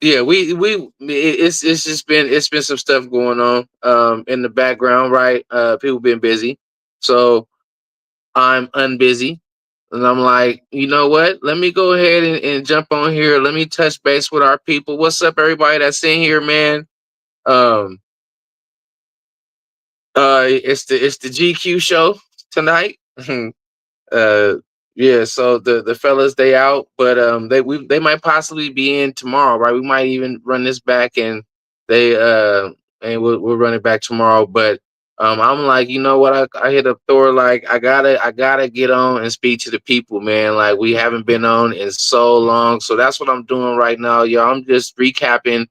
yeah, it's been some stuff going on in the background, right? People been busy, so I'm unbusy. And I'm like, you know what? Let me go ahead and jump on here. Let me touch base with our people. What's up, everybody that's in here, man? Um, it's the GQ show tonight. uh, yeah. So the fellas they out, but they might possibly be in tomorrow, right? We might even run this back and they and we'll run it back tomorrow. But I'm like, you know what? I hit up Thor like I gotta get on and speak to the people, man. Like we haven't been on in so long, so that's what I'm doing right now, y'all. I'm just recapping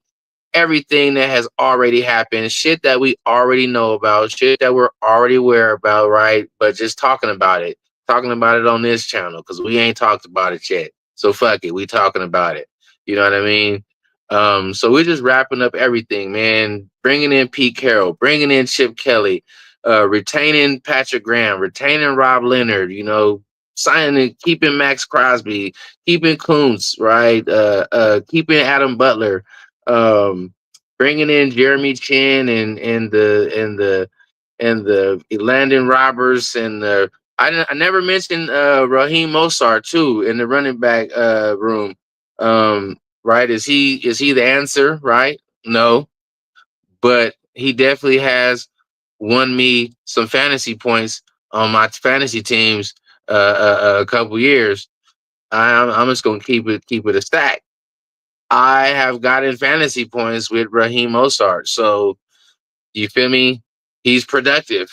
everything that has already happened, shit that we already know about, shit that we're already aware about, right? But just talking about it on this channel because we ain't talked about it yet. So fuck it, we talking about it. You know what I mean? So we're just wrapping up everything, man. Bringing in Pete Carroll, bringing in Chip Kelly. retaining Patrick Graham, retaining Rob Leonard, signing, keeping Max Crosby, keeping Kuntz, right? Keeping Adam Butler, um, bringing in Jeremy Chin and the Landon Roberts and the I never mentioned Raheem Mostert too in the running back room. Right? Is he the answer? Right? No, but he definitely has won me some fantasy points on my fantasy teams a couple years. I'm just gonna keep it a stack. I have gotten fantasy points with Raheem Mostert, so you feel me? He's productive.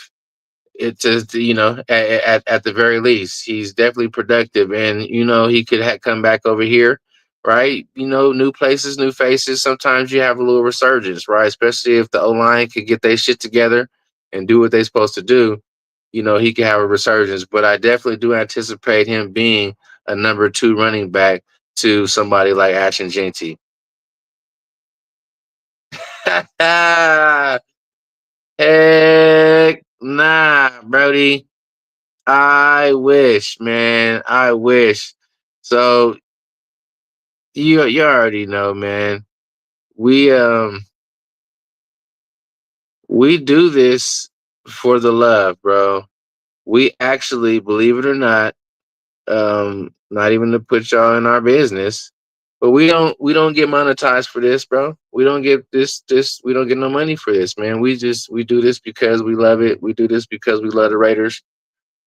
It's just at the very least he's definitely productive, and he could come back over here, right? New places, new faces. Sometimes you have a little resurgence, right? Especially if the O-line could get their shit together and do what they're supposed to do. He could have a resurgence, but I definitely do anticipate him being a number two running back to somebody like Ashton Jeanty. Heck nah, Brody. I wish, man. I wish. So you already know, man. We um we do this for the love, bro. We actually, believe it or not even to put y'all in our business, but we don't get monetized for this, bro. We don't get this we don't get no money for this, man. We do this because we love it. We do this because we love the Raiders.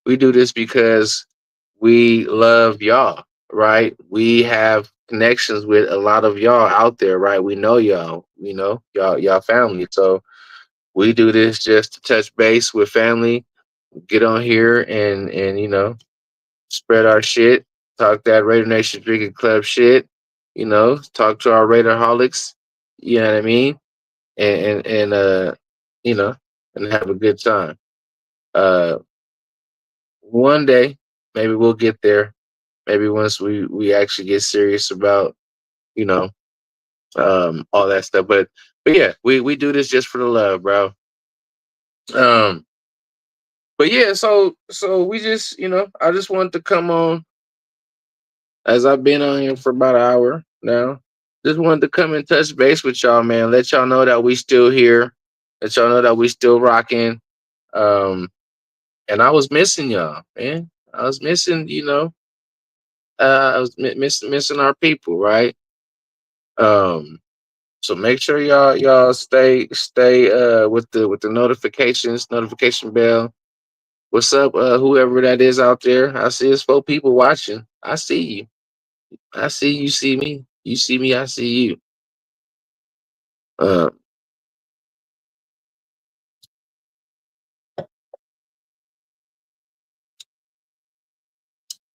We do this because we love y'all, right? We have connections with a lot of y'all out there, right? We know y'all, y'all family. So we do this just to touch base with family, get on here and spread our shit, talk that Raider Nation Drinking Club shit, talk to our Raiderholics, you know what I mean? And you know, and have a good time. Uh One day, maybe we'll get there. Maybe once we actually get serious about you know all that stuff. But yeah, we do this just for the love, bro. Um, but yeah, so we just I just wanted to come on as I've been on here for about an hour now. Just wanted to come and touch base with y'all, man. Let y'all know that we still here. Let y'all know that we still rocking. Um, and I was missing y'all, man. I was missing, I was missing our people, right? Um, so make sure y'all stay with the notification bell. What's up, whoever that is out there? I see it's 4 people watching. I see you. I see you. See me. You see me. I see you. Uh,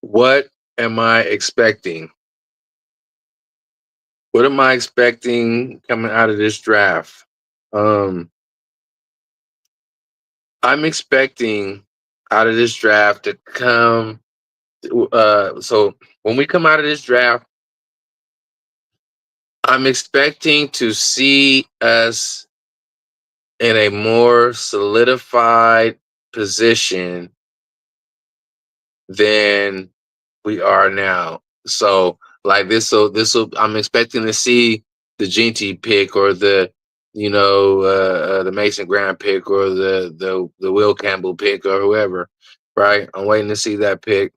what am I expecting? What am I expecting coming out of this draft? Um, I'm expecting out of this draft to come. So when we come out of this draft, I'm expecting to see us in a more solidified position than we are now. So like this will I'm expecting to see the GT pick or the Mason Graham pick or the Will Campbell pick or whoever, right? I'm waiting to see that pick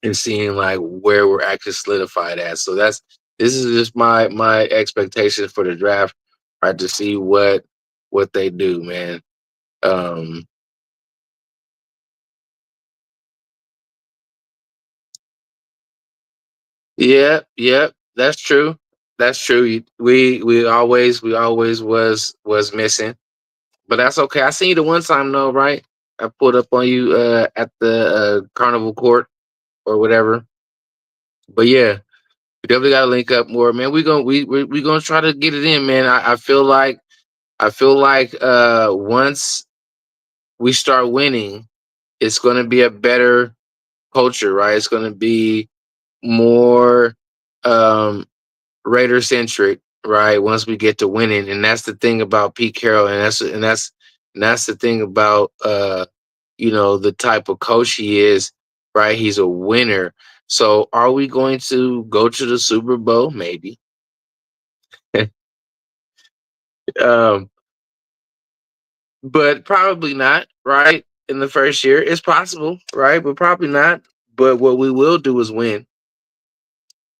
and seeing like where we're actually solidified at. So this is just my expectation for the draft, right? To see what they do, man. Um, yeah, that's true. That's true. We always was missing, but that's okay. I seen you the one time though, right? I pulled up on you at the carnival court or whatever. But yeah, we definitely gotta link up more, man. We gonna try to get it in, man. I feel like once we start winning, it's gonna be a better culture, right? It's gonna be more um Raider centric, right? Once we get to winning, and that's the thing about Pete Carroll, and that's And that's the thing about the type of coach he is, right? He's a winner. So are we going to go to the Super Bowl? Maybe. um, but probably not, right? In the first year. It's possible, right? But probably not. But what we will do is win.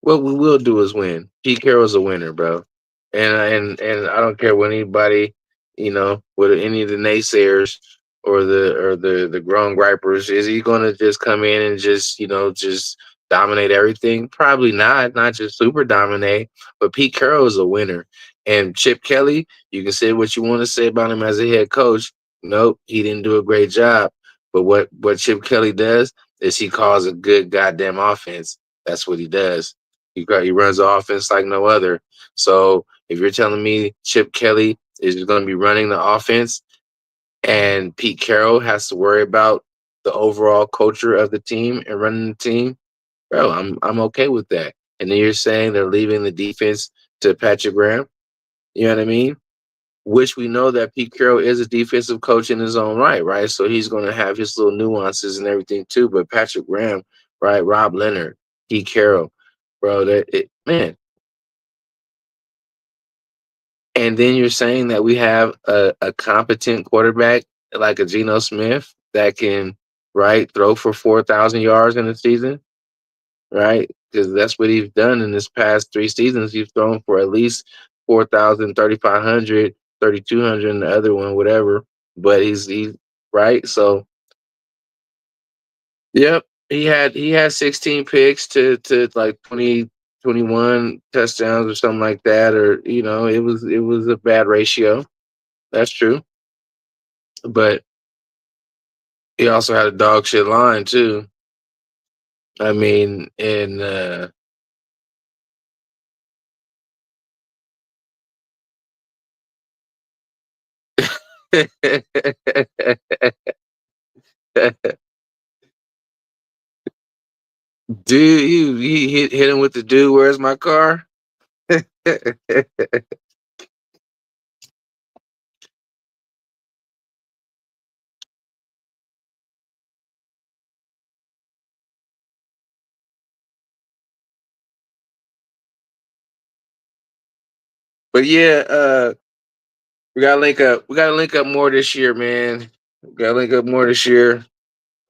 What we will do is win. Pete Carroll's a winner, bro. And I don't care what anybody, what any of the naysayers or the grown gripers, is he gonna just come in and just dominate everything? Probably not. Not just super dominate, but Pete Carroll is a winner. And Chip Kelly, you can say what you want to say about him as a head coach. Nope, he didn't do a great job. But what Chip Kelly does is he calls a good goddamn offense. That's what he does. He runs the offense like no other. So if you're telling me Chip Kelly is going to be running the offense and Pete Carroll has to worry about the overall culture of the team and running the team, bro, I'm okay with that. And then you're saying they're leaving the defense to Patrick Graham. You know what I mean? Which we know that Pete Carroll is a defensive coach in his own right, right? So he's going to have his little nuances and everything too. But Patrick Graham, right? Rob Leonard, Pete Carroll, bro, man. And then you're saying that we have a competent quarterback like a Geno Smith that can, right, throw for 4,000 yards in a season, right? Because that's what he's done in this past 3 seasons. He's thrown for at least 4,000, 3,500, 3,200 in the other one, whatever. But he's right. So, yep, he had 16 picks to like 20, 21 touchdowns or something like that, or it was a bad ratio. That's true. But he also had a dog shit line too. I mean, and dude, he hit him with the dude. Where's my car? But yeah, we gotta link up. We gotta link up more this year, man. We gotta link up more this year.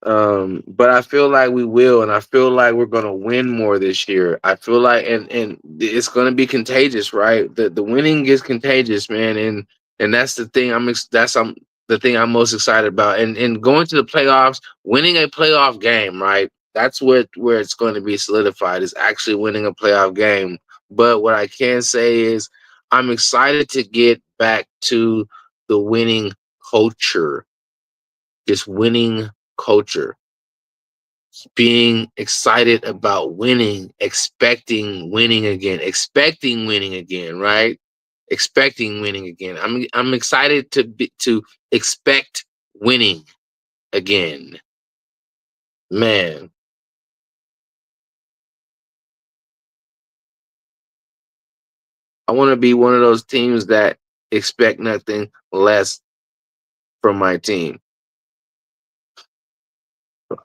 But I feel like we will, and I feel like we're gonna win more this year. I feel like, and it's gonna be contagious, right? The winning is contagious, man, and that's the thing. That's the thing I'm most excited about, and going to the playoffs, winning a playoff game, right? That's where it's going to be solidified, is actually winning a playoff game. But what I can say is, I'm excited to get back to the winning culture, just winning culture, being excited about winning, expecting winning again, right? Expecting winning again. I'm excited to expect winning again. Man, I want to be one of those teams that expect nothing less from my team.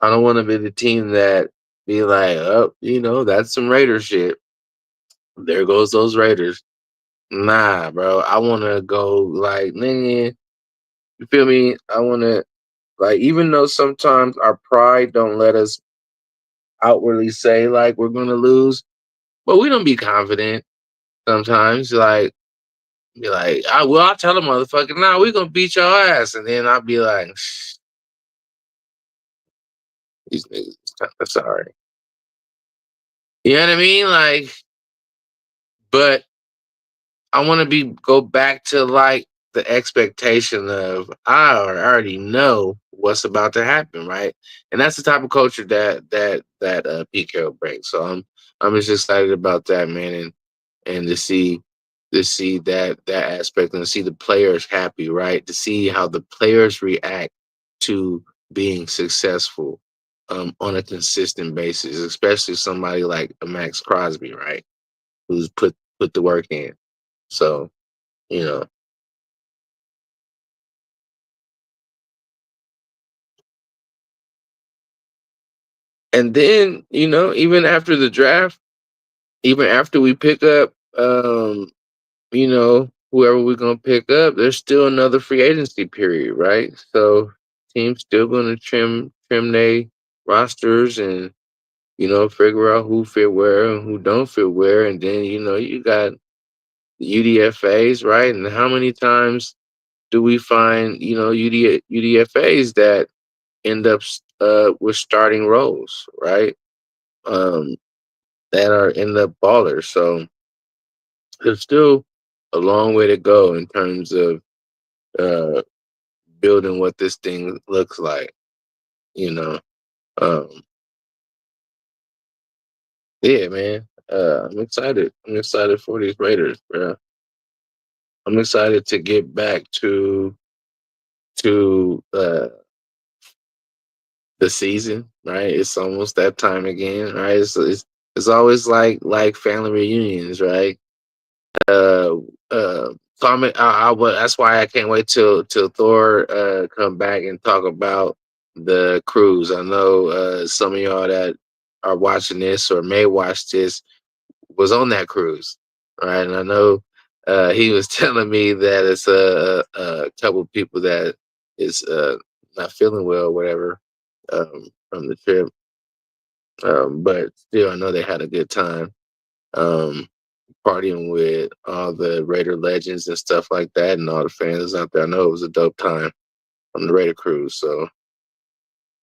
I don't want to be the team that be like, oh, that's some Raider shit. There goes those Raiders. Nah, bro. I want to go like, nigga, you feel me? I want to, like, even though sometimes our pride don't let us outwardly say like we're gonna lose, but we don't be confident sometimes. Like, be like, I'll tell the motherfucker, nah, we gonna beat your ass, and then I'll be like, these niggas, sorry. You know what I mean? Like, but I want to be go back to like the expectation of I already know what's about to happen, right? And that's the type of culture that Pete Carroll brings. So I'm just excited about that, man, and to see that aspect and to see the players happy, right? To see how the players react to being successful on a consistent basis, especially somebody like a Max Crosby, right? Who's put the work in. So, you know, And then, even after the draft, even after we pick up, whoever we're gonna pick up, there's still another free agency period, right? So teams still gonna trim their rosters and figure out who fit where and who don't fit where, and then you got UDFA's, right? And how many times do we find UDFA's that end up with starting roles, right? Um, that are end up ballers. So there's still a long way to go in terms of uh, building what this thing looks like. You know, um, yeah, man. I'm excited. I'm excited for these Raiders, bro. I'm excited to get back to the season. Right, it's almost that time again. Right, it's always like family reunions, right? uh comment that's why I can't wait till Thor come back and talk about the cruise. I know some of y'all that are watching this or may watch this was on that cruise, right? And I know he was telling me that it's a couple of people that is not feeling well or whatever from the trip, but still I know they had a good time. um Partying with all the Raider legends and stuff like that, and all the fans out there. I know it was a dope time on the Raider cruise. So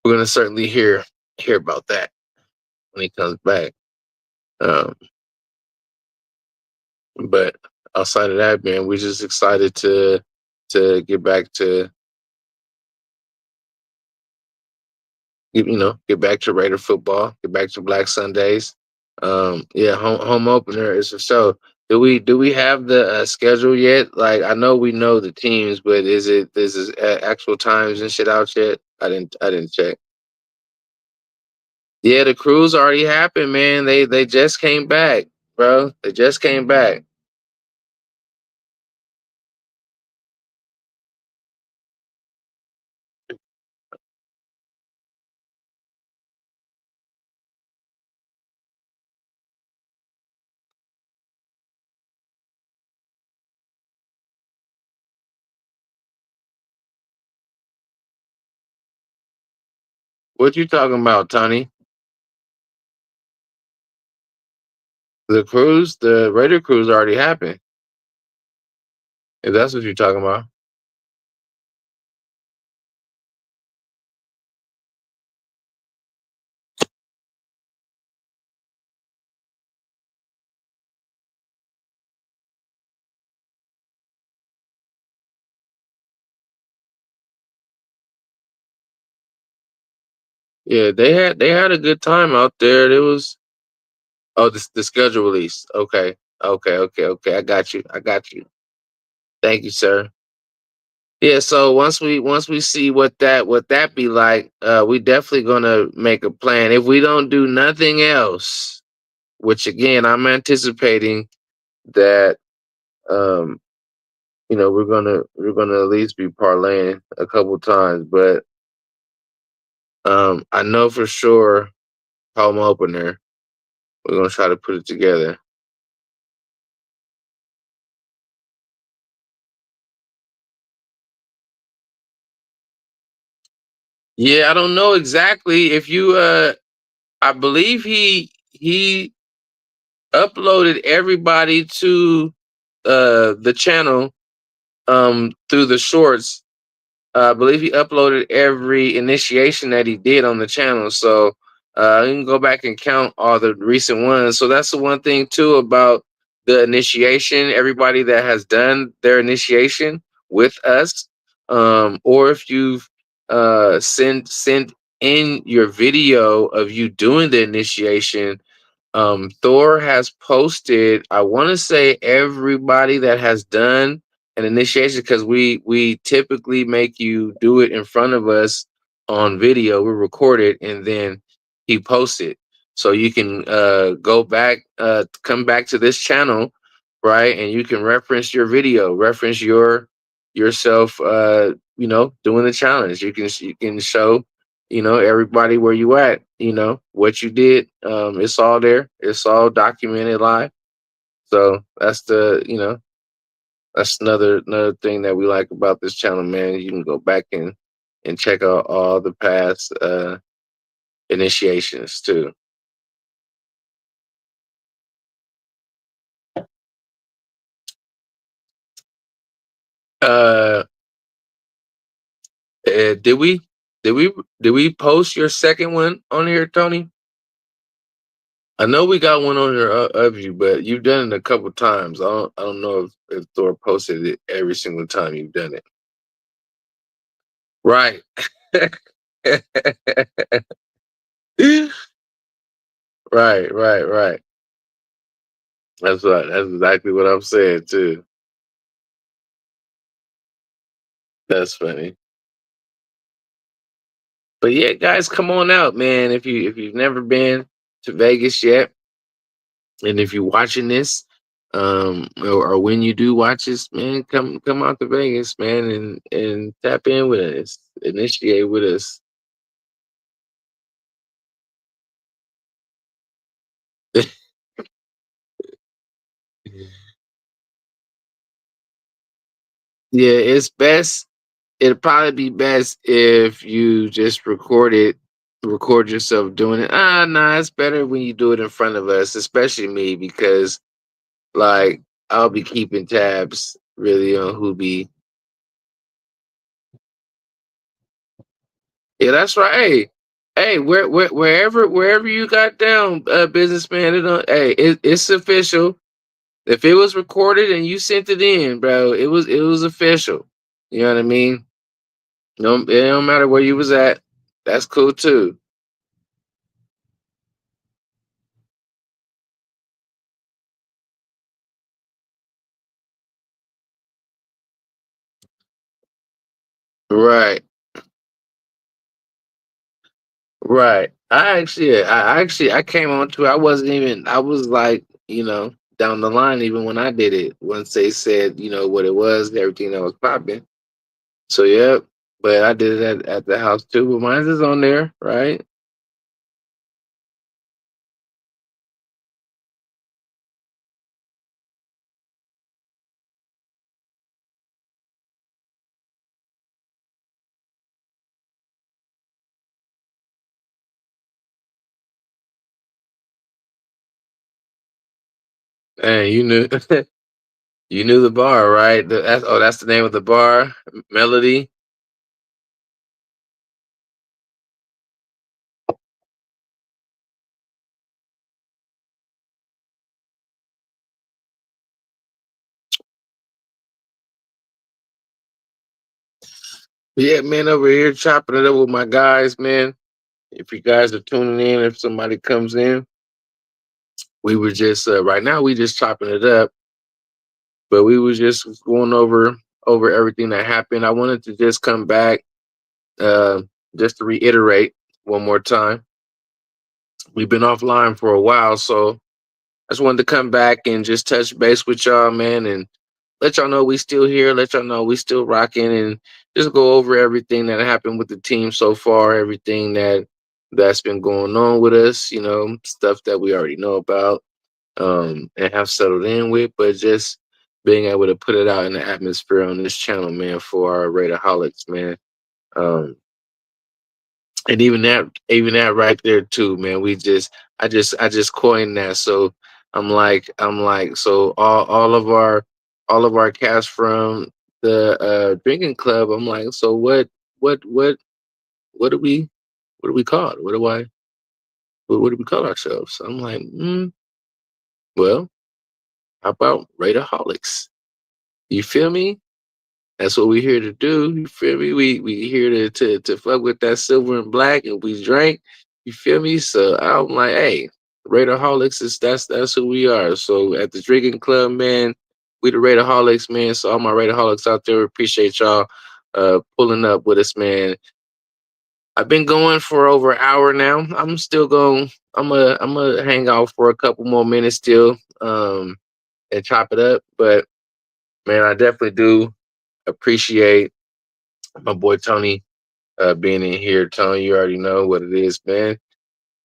we're gonna certainly hear about that when he comes back. Um, but outside of that, man, we're just excited to get back to get back to Raider football, get back to Black Sundays. Yeah, home opener is for show. Do we have the schedule yet? Like, I know we know the teams, but is actual times and shit out yet? I didn't check. Yeah, the cruise already happened, man. They just came back, bro. They just came back. What you talking about, Tony? The Raider cruise already happened. If that's what you're talking about. Yeah, they had a good time out there. There was the schedule release. Okay. Okay, okay, okay. I got you. I got you. Thank you, sir. Yeah, so once we see what that be like, we definitely gonna make a plan. If we don't do nothing else, which again I'm anticipating that um, we're gonna at least be parlaying a couple times, but I know for sure home opener, we're gonna try to put it together. Yeah, I don't know exactly if you I believe he uploaded everybody to the channel through the shorts. I believe he uploaded every initiation that he did on the channel. So you can go back and count all the recent ones. So that's the one thing too about the initiation. Everybody that has done their initiation with us, or if you've sent in your video of you doing the initiation, Thor has posted, I want to say everybody that has done an initiation, because we typically make you do it in front of us on video. We record it and then he posts it. So you can go back, come back to this channel, right? And you can reference your video, reference yourself doing the challenge. You can show, everybody where you at, what you did. It's all there. It's all documented live. So that's another thing that we like about this channel, man. You can go back and check out all the past initiations too. Uh, did we did we did we post your second one on here, Tony? I know we got one on here of you, but you've done it a couple times. I don't know if Thor posted it every single time you've done it. Right. Right. That's exactly what I'm saying too. That's funny. But yeah, guys, come on out, man. If you've never been to Vegas yet, and if you're watching this, or when you do watch this, man, come out to Vegas, man, and tap in with us, initiate with us. Yeah, it's best. It'd probably be best if you just record yourself doing it. Nah, it's better when you do it in front of us, especially me, because like I'll be keeping tabs really on who be. Yeah, that's right. Hey, wherever you got down, businessman, it's official. If it was recorded and you sent it in, bro, it was official. You know what I mean? No, it don't matter where you was at. That's cool too. Right, right. I came on to it. I wasn't even. I was like, down the line even when I did it. Once they said, what it was, everything that was popping. So yeah, but I did it at the house too. But mine is on there, right? And you knew you knew the bar, right? That's the name of the bar, Melody. Yeah, man, over here chopping it up with my guys, man. If you guys are tuning in, if somebody comes in, we were just right now we just chopping it up, but we was just going over everything that happened. I wanted to just come back, uh, just to reiterate one more time. We've been offline for a while, so I just wanted to come back and just touch base with y'all, man, and let y'all know we still here. Let y'all know we still rocking, and just go over everything that happened with the team so far, everything that's been going on with us. Stuff that we already know about, and have settled in with, but just being able to put it out in the atmosphere on this channel, man, for our Raiderholics, man. Um, and even that right there too, man. I just coined that. So I'm like, so all of our cast from the drinking club. I'm like, so what do we call it? What do we call ourselves? I'm like, well, how about Raiderholics? You feel me? That's what we're here to do. You feel me? We here to fuck with that silver and black, and we drank. You feel me? So I'm like, hey, Raiderholics is that's who we are. So at the drinking club, man, we the Raiderholics, man. So all my Raiderholics out there, appreciate y'all pulling up with us, man. I've been going for over an hour now. I'm still going. I'm gonna hang out for a couple more minutes still, and chop it up. But man, I definitely do appreciate my boy Tony being in here. Tony, you already know what it is, man.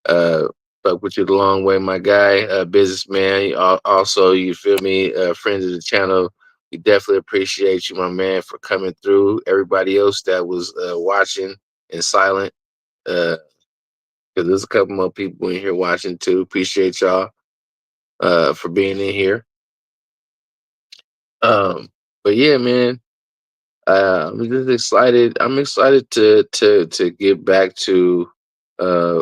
Uh, fuck with you the long way, my guy. Businessman. Also, you feel me? Friends of the channel. We definitely appreciate you, my man, for coming through. Everybody else that was watching and silent. Because there's a couple more people in here watching too. Appreciate y'all for being in here. Um, but yeah, man, I'm just excited. I'm excited to get back uh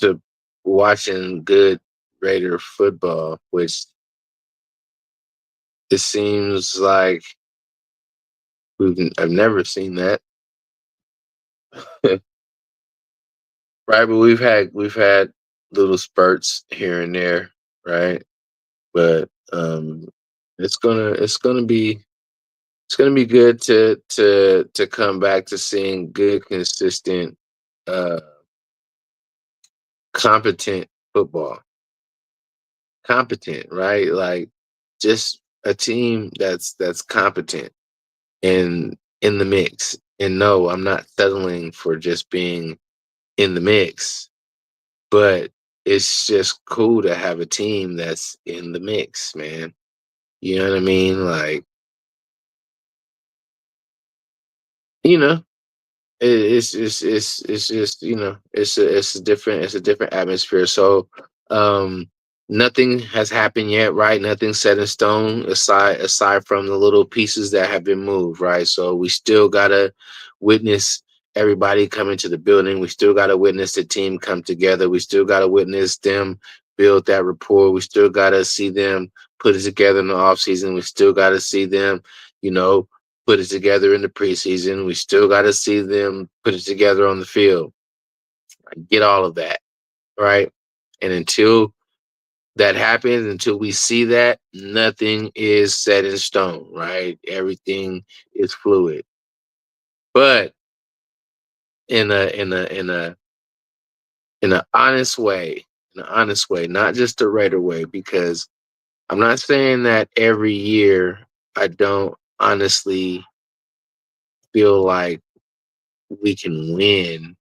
to watching good Raider football, which it seems like I've never seen that. Right, but we've had little spurts here and there, right? But it's gonna be good to come back to seeing good, consistent, uh, competent football. Competent, right? Like just a team that's competent and in the mix. And no, I'm not settling for just being in the mix, but it's just cool to have a team that's in the mix, man. You know what I mean? Like, you know, it's just it's a different atmosphere. So nothing has happened yet, right? Nothing set in stone aside from the little pieces that have been moved, right? So we still gotta witness everybody come into the building. We still gotta witness the team come together. We still gotta witness them build that rapport. We still gotta see them put it together in the off season. We still gotta see them, you know, put it together in the preseason. We still got to see them put it together on the field. I get all of that, right? And until that happens, until we see that, nothing is set in stone, right? Everything is fluid. But in an honest way, not just a Raider way, because I'm not saying that every year I don't honestly feel like we can win.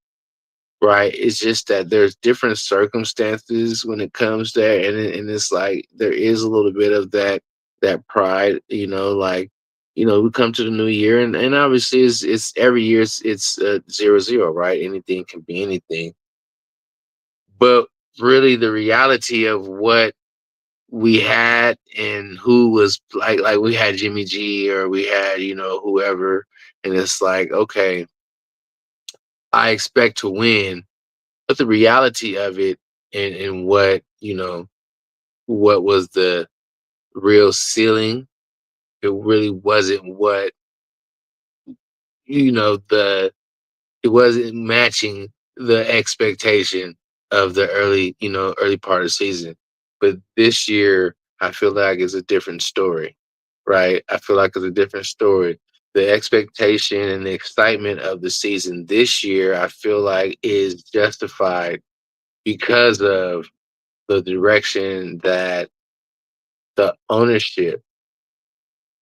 Right. It's just that there's different circumstances when it comes there, and it's like there is a little bit of that pride, like we come to the new year, and obviously it's every year it's 0-0, right? Anything can be anything, but really the reality of what we had and who was like we had Jimmy G or we had whoever, and it's like okay, I expect to win. But the reality of it and what was the real ceiling, it really wasn't what, the it wasn't matching the expectation of the early part of the season. But this year, I feel like it's a different story, right? I feel like it's a different story. The expectation and the excitement of the season this year, I feel like is justified because of the direction that the ownership,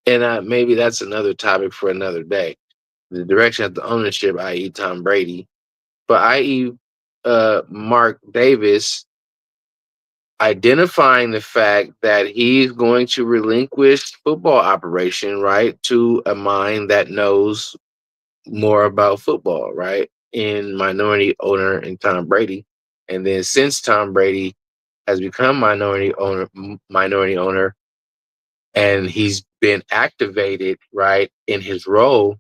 and maybe that's another topic for another day. The direction of the ownership, i.e., Tom Brady, but i.e., Mark Davis, identifying the fact that he's going to relinquish football operation, right, to a mind that knows more about football, right, in minority owner in Tom Brady, and then since Tom Brady has become minority owner, and he's been activated right in his role,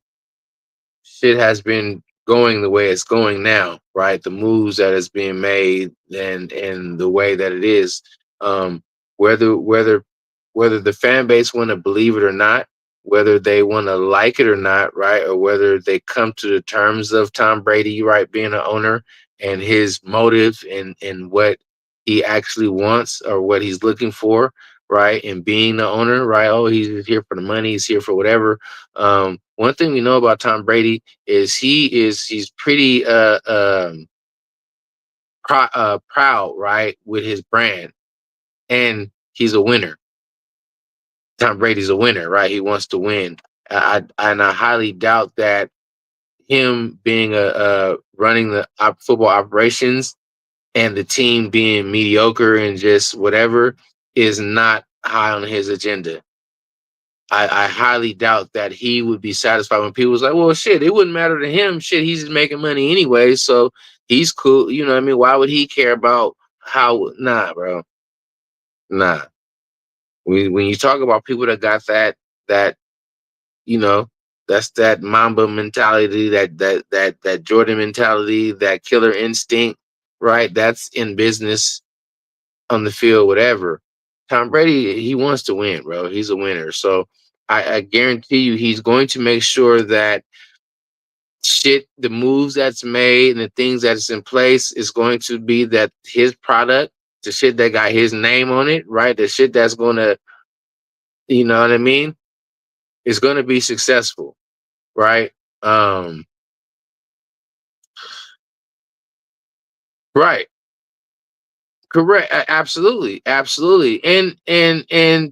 shit has been going the way it's going now, right? The moves that is being made and the way that it is, um, whether the fan base want to believe it or not, whether they want to like it or not, right, or whether they come to the terms of Tom Brady, right, being an owner and his motive and what he actually wants or what he's looking for, right, and being the owner, right? Oh, he's here for the money, he's here for whatever. One thing we know about Tom Brady is he's pretty proud, right, with his brand, and he's a winner. Tom Brady's a winner, right? He wants to win. And I highly doubt that him being a running the football operations and the team being mediocre and just whatever is not high on his agenda. I highly doubt that he would be satisfied when people was like, well, shit, it wouldn't matter to him. Shit, he's just making money anyway, so he's cool. You know what I mean? Why would he care about how? Nah, bro. Nah. When you talk about people that got that you know, that's that Mamba mentality, that Jordan mentality, that killer instinct, right? That's in business, on the field, whatever. Tom Brady, he wants to win, bro. He's a winner. So I guarantee you he's going to make sure that the moves that's made and the things that's in place is going to be that his product, the shit that got his name on it, right? The shit that's gonna, you know what I mean, is gonna be successful, right? Um, right. Correct. Absolutely. Absolutely. And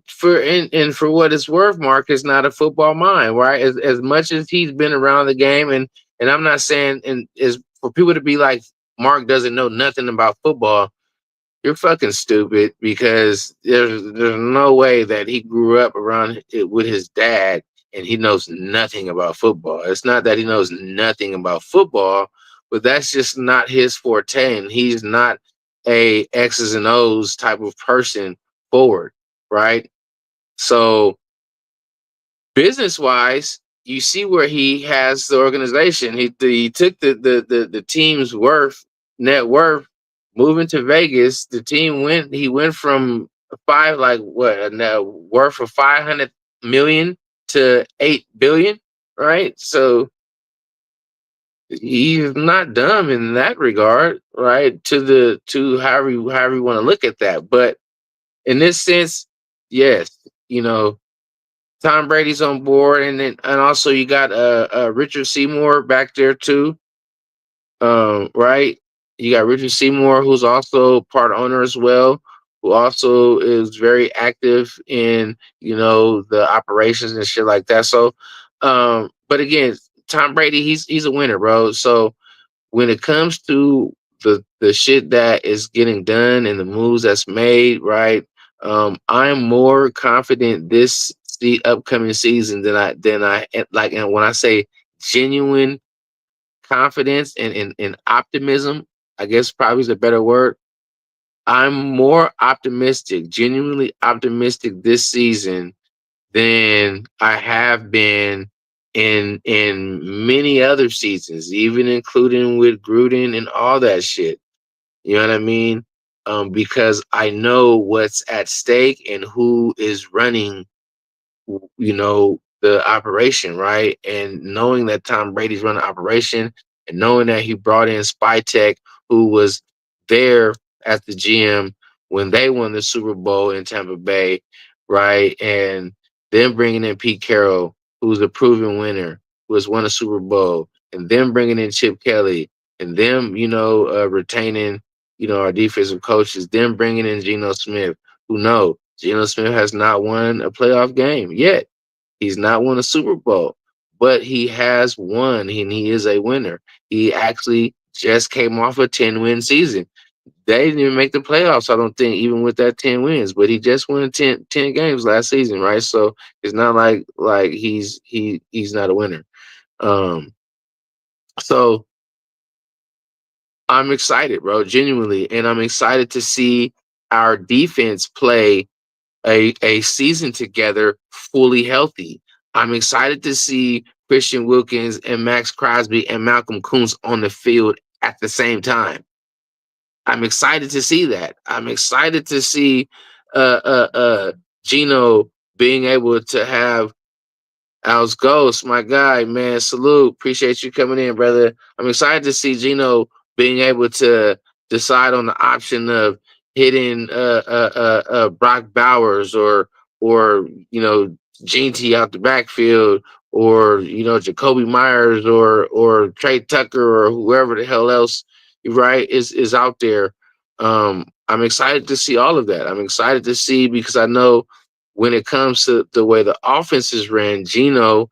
for what it's worth, Mark is not a football mind, right? As much as he's been around the game, and I'm not saying, and is for people to be like Mark doesn't know nothing about football, you're fucking stupid, because there's no way that he grew up around it with his dad and he knows nothing about football. It's not that he knows nothing about football, but that's just not his forte, and he's not a X's and O's type of person forward, right? So business wise, you see where he has the organization. He took the team's net worth, moving to Vegas. The team went. He went from five, like what, a net worth of 500 million to 8 billion, right? So he's not dumb in that regard, right? To however you want to look at that, but in this sense, yes, you know, Tom Brady's on board, and also you got Richard Seymour back there too, right? You got Richard Seymour, who's also part owner as well, who also is very active in, you know, the operations and shit like that. So, but again, Tom Brady, he's a winner, bro. So when it comes to the shit that is getting done and the moves that's made, right? I'm more confident the upcoming season than I like. And when I say genuine confidence and optimism, I guess probably is a better word. I'm more optimistic, genuinely optimistic this season than I have been in many other seasons, even including with Gruden and all that shit. You know what I mean? Because I know what's at stake and who is running, you know, the operation, right? And knowing that Tom Brady's running the operation, and knowing that he brought in Spytech, who was there at the GM when they won the Super Bowl in Tampa Bay, right? And then bringing in Pete Carroll, who's a proven winner, who has won a Super Bowl, and then bringing in Chip Kelly, and them, you know, retaining, you know, our defensive coaches, then bringing in Geno Smith, who know Geno Smith has not won a playoff game yet. He's not won a Super Bowl, but he has won, and he is a winner. He actually just came off a 10-win season. They didn't even make the playoffs, I don't think, even with that 10 wins. But he just won ten games last season, right? So it's not like he's not a winner. Um, so I'm excited, bro, genuinely, and I'm excited to see our defense play a season together fully healthy. I'm excited to see Christian Wilkins and Max Crosby and Malcolm Kuntz on the field at the same time. I'm excited to see that. I'm excited to see Gino being able to have Al's Ghost, my guy, man. Salute. Appreciate you coming in, brother. I'm excited to see Gino being able to decide on the option of hitting Brock Bowers or you know, Gene T out the backfield, or you know, Jacoby Myers or Trey Tucker or whoever the hell else, right, is out there. I'm excited to see all of that. I'm excited to see, because I know when it comes to the way the offense is ran, Gino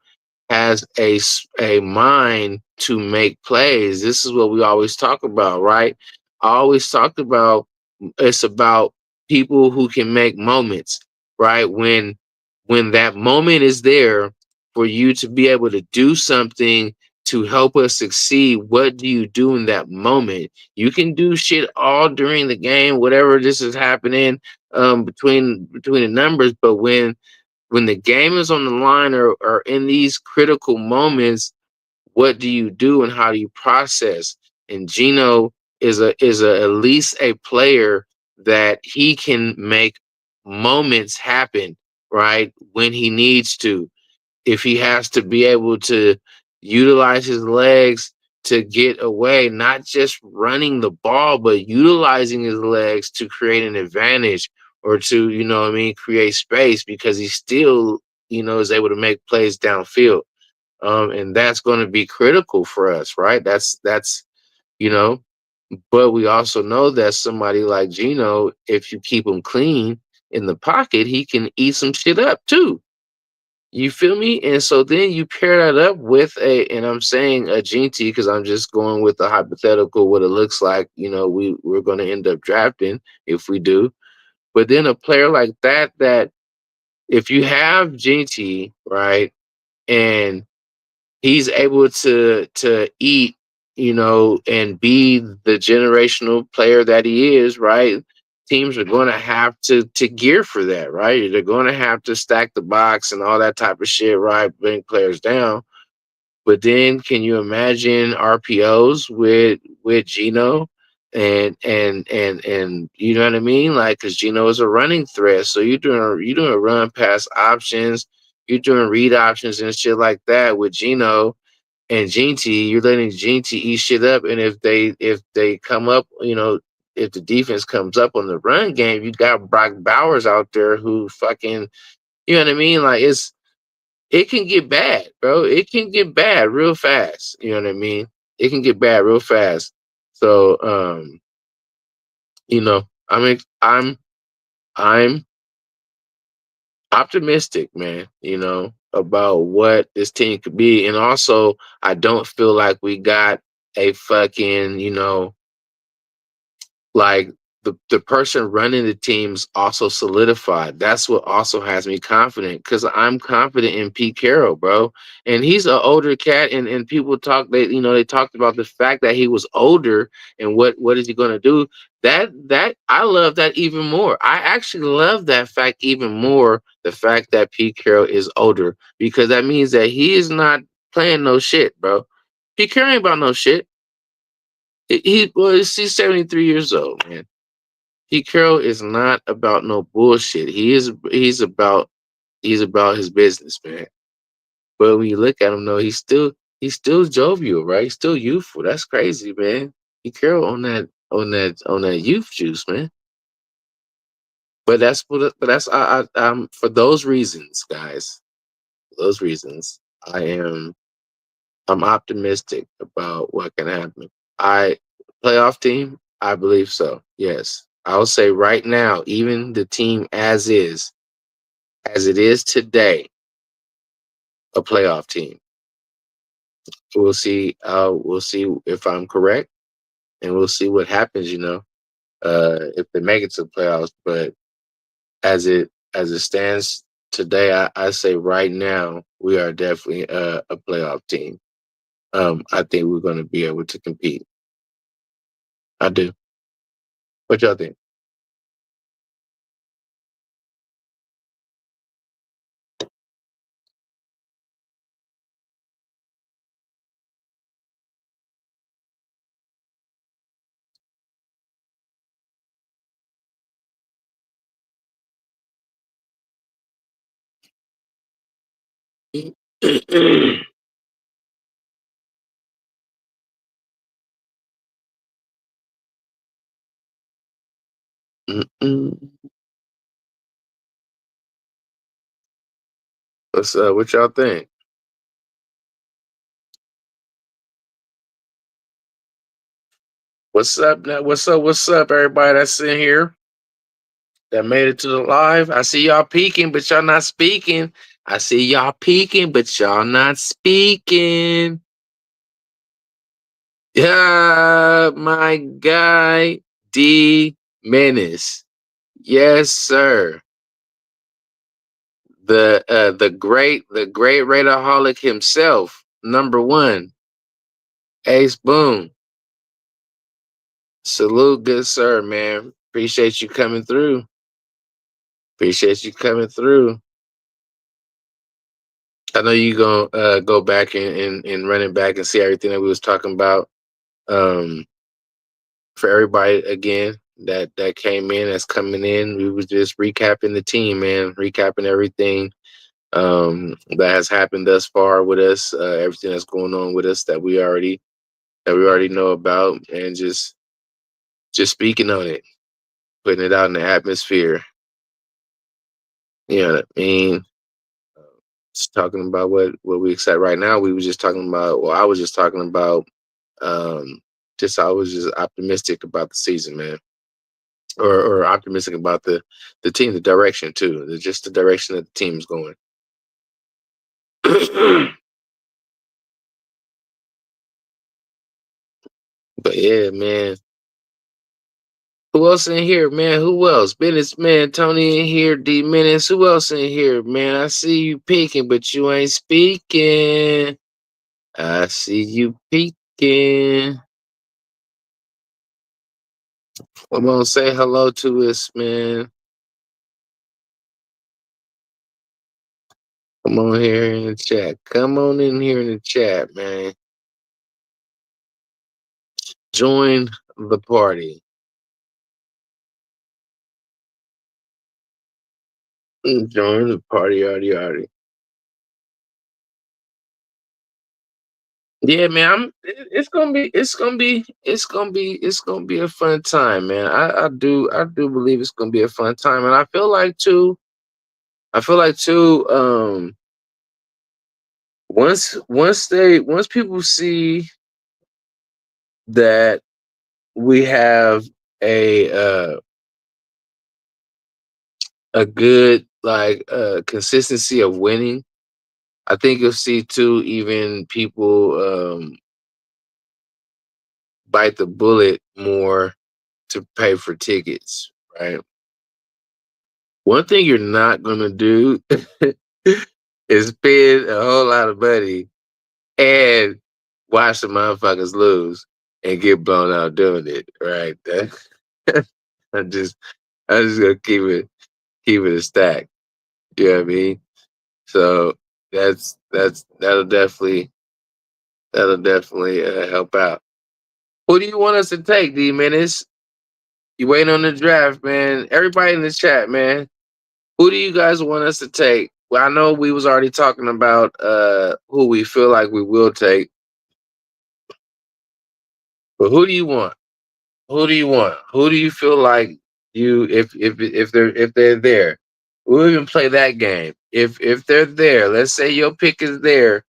has a mind to make plays. This is what we always talk about, right? I always talked about it's about people who can make moments, right? When that moment is there for you to be able to do something to help us succeed, what do you do in that moment? You can do shit all during the game, whatever this is happening between the numbers, but when the game is on the line or in these critical moments, what do you do and how do you process? And Gino is at least a player that he can make moments happen, right? When he needs to. If he has to be able to utilize his legs to get away, not just running the ball, but utilizing his legs to create an advantage or to, what I mean, create space because he still, is able to make plays downfield. And that's going to be critical for us, right? That's you know, but we also know that somebody like Gino, if you keep him clean in the pocket, he can eat some shit up too. You feel me? And so then you pair that up with and I'm saying a GT because I'm just going with the hypothetical what it looks like. We're going to end up drafting if we do. But then a player like that if you have GT right, and he's able to eat, and be the generational player that he is, right? Teams are going to have to gear for that, right? They're going to have to stack the box and all that type of shit, right? Bring players down. But then, can you imagine RPOs with Gino? And you know what I mean? Like, because Gino is a running threat, so you're doing a run pass options, you're doing read options and shit like that with Gino and Gene you're letting Gene eat shit up. And if they come up, if the defense comes up on the run game, you got Brock Bowers out there who fucking, you know what I mean? Like it can get bad, bro. It can get bad real fast. You know what I mean? It can get bad real fast. So I'm optimistic, man, about what this team could be. And also I don't feel like we got a fucking, like the person running the team's also solidified. That's what also has me confident because I'm confident in Pete Carroll, bro. And he's an older cat, and people they talked about the fact that he was older and what is he gonna do? That I love that even more. I actually love that fact even more, the fact that Pete Carroll is older, because that means that he is not playing no shit, bro. Pete Carroll ain't about no shit. He's 73 years old, man. Pete Carroll is not about no bullshit. He's about his business, man. But when you look at him though, he's still jovial, right? He's still youthful. That's crazy, man. Pete Carroll on that youth juice, man. But that's for those reasons, guys. For those reasons, I'm optimistic about what can happen. I Playoff team, I believe so. Yes. I'll say right now, even the team as it is today, a playoff team. We'll see. We'll see if I'm correct, and we'll see what happens. If they make it to the playoffs. But as it stands today, I say right now we are definitely a playoff team. I think we're going to be able to compete. I do. What y'all think? Mm-mm. What y'all think? What's up now? What's up, everybody that's in here that made it to the live? I see y'all peeking, but y'all not speaking. I see y'all peeking, but y'all not speaking. Yeah, my guy D Menace. Yes, sir. The great Raiderholic himself, number one, Ace Boom. Salute, good sir, man. Appreciate you coming through. Appreciate you coming through. I know you gonna go back and run it back and see everything that we was talking about. Um, for everybody again that came in, that's coming in, we was just recapping the team, man, recapping everything that has happened thus far with us, everything that's going on with us that we already know about, and just speaking on it, putting it out in the atmosphere. You know what I mean? Just talking about what we accept right now. We were just talking about. Well, I was just talking about. Um, just I was just optimistic about the season, man, or optimistic about the team, the direction too. Just the direction that the team's going. But yeah, man. Who else in here, man? Who else? Business man, Tony in here, D Minutes. Who else in here, man? I see you peeking, but you ain't speaking. I see you peeking. Come on, say hello to us, man. Come on here in the chat. Come on in here in the chat, man. Join the party. Join the party, yardy yardy. Yeah, man. It's gonna be a fun time, man. I do believe it's gonna be a fun time, and I feel like too. Once people see that we have a good consistency of winning, I think you'll see too. Even people bite the bullet more to pay for tickets, right? One thing you're not gonna do is spend a whole lot of money and watch the motherfuckers lose and get blown out doing it, right? I just I just gonna keep it a stack. You know what I mean? So that'll definitely help out. Who do you want us to take, D Menace? You waiting on the draft, man. Everybody in the chat, man. Who do you guys want us to take? Well, I know we was already talking about who we feel like we will take, but who do you want? Who do you want? Who do you feel like you if they're there? We'll even play that game. If they're there, let's say your pick is there.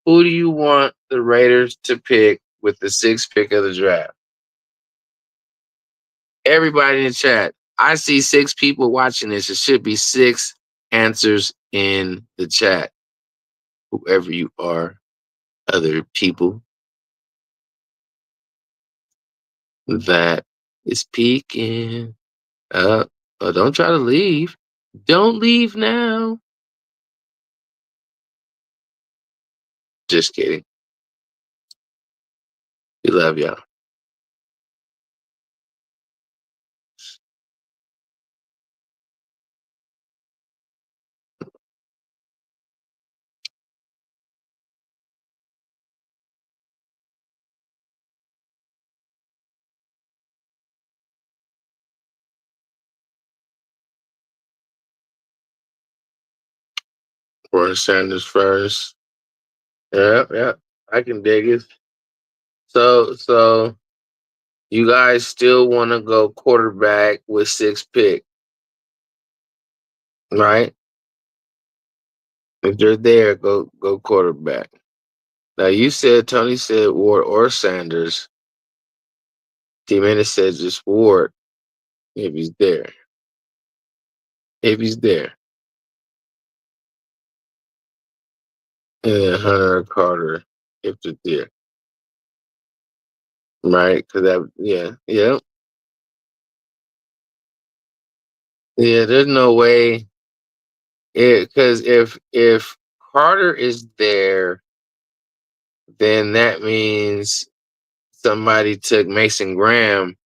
Who do you want the Raiders to pick with the sixth pick of the draft? Everybody in the chat. I see six people watching this. It should be six answers in the chat. Whoever you are, other people that is peeking. Oh, don't try to leave. Don't leave now. Just kidding. We love y'all. Warren Sanders first. Yeah, yeah. I can dig it. So you guys still want to go quarterback with six pick, right? If they're there, go quarterback. Now you said Tony said Ward or Sanders. T-Manus said just Ward if he's there. If he's there. And Hunter or Carter if they're there. right? Because that, yeah, yeah, yeah. There's no way because if Carter is there, then that means somebody took Mason Graham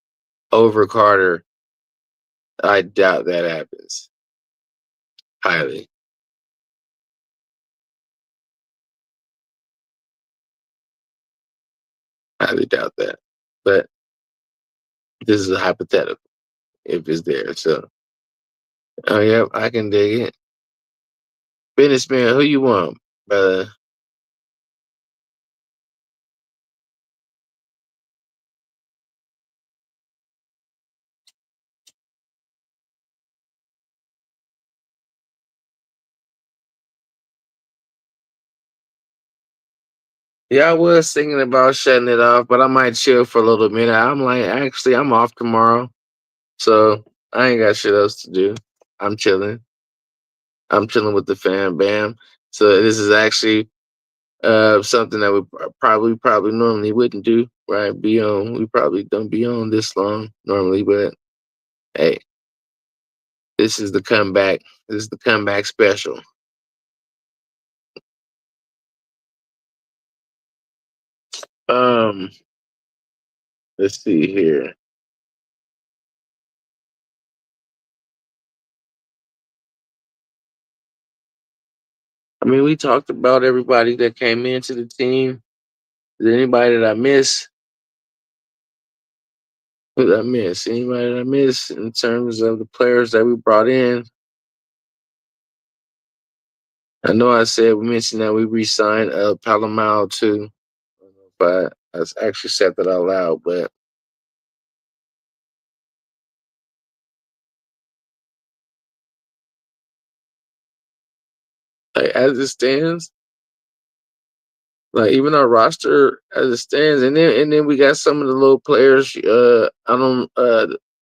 over Carter. I doubt that happens. Highly, highly doubt that. But this is a hypothetical if it's there. So, oh yeah, I can dig it. Businessman, who you want, brother? Yeah, I was thinking about shutting it off, but I might chill for a little minute. I'm like, actually, I'm off tomorrow, so I ain't got shit else to do. I'm chilling. I'm chilling with the fam, bam. So this is actually something that we probably normally wouldn't do, right? Be on. We probably don't be on this long normally, but hey, this is the comeback. This is the comeback special. Um, let's see here. I mean, we talked about everybody that came into the team. Is there anybody that I miss? Who did I miss? Anybody that I miss in terms of the players that we brought in? I know I said we mentioned that we re-signed Palomao too. I don't know if I actually said that out loud, but like, as it stands, like even our roster as it stands, and then we got some of the little players. I don't.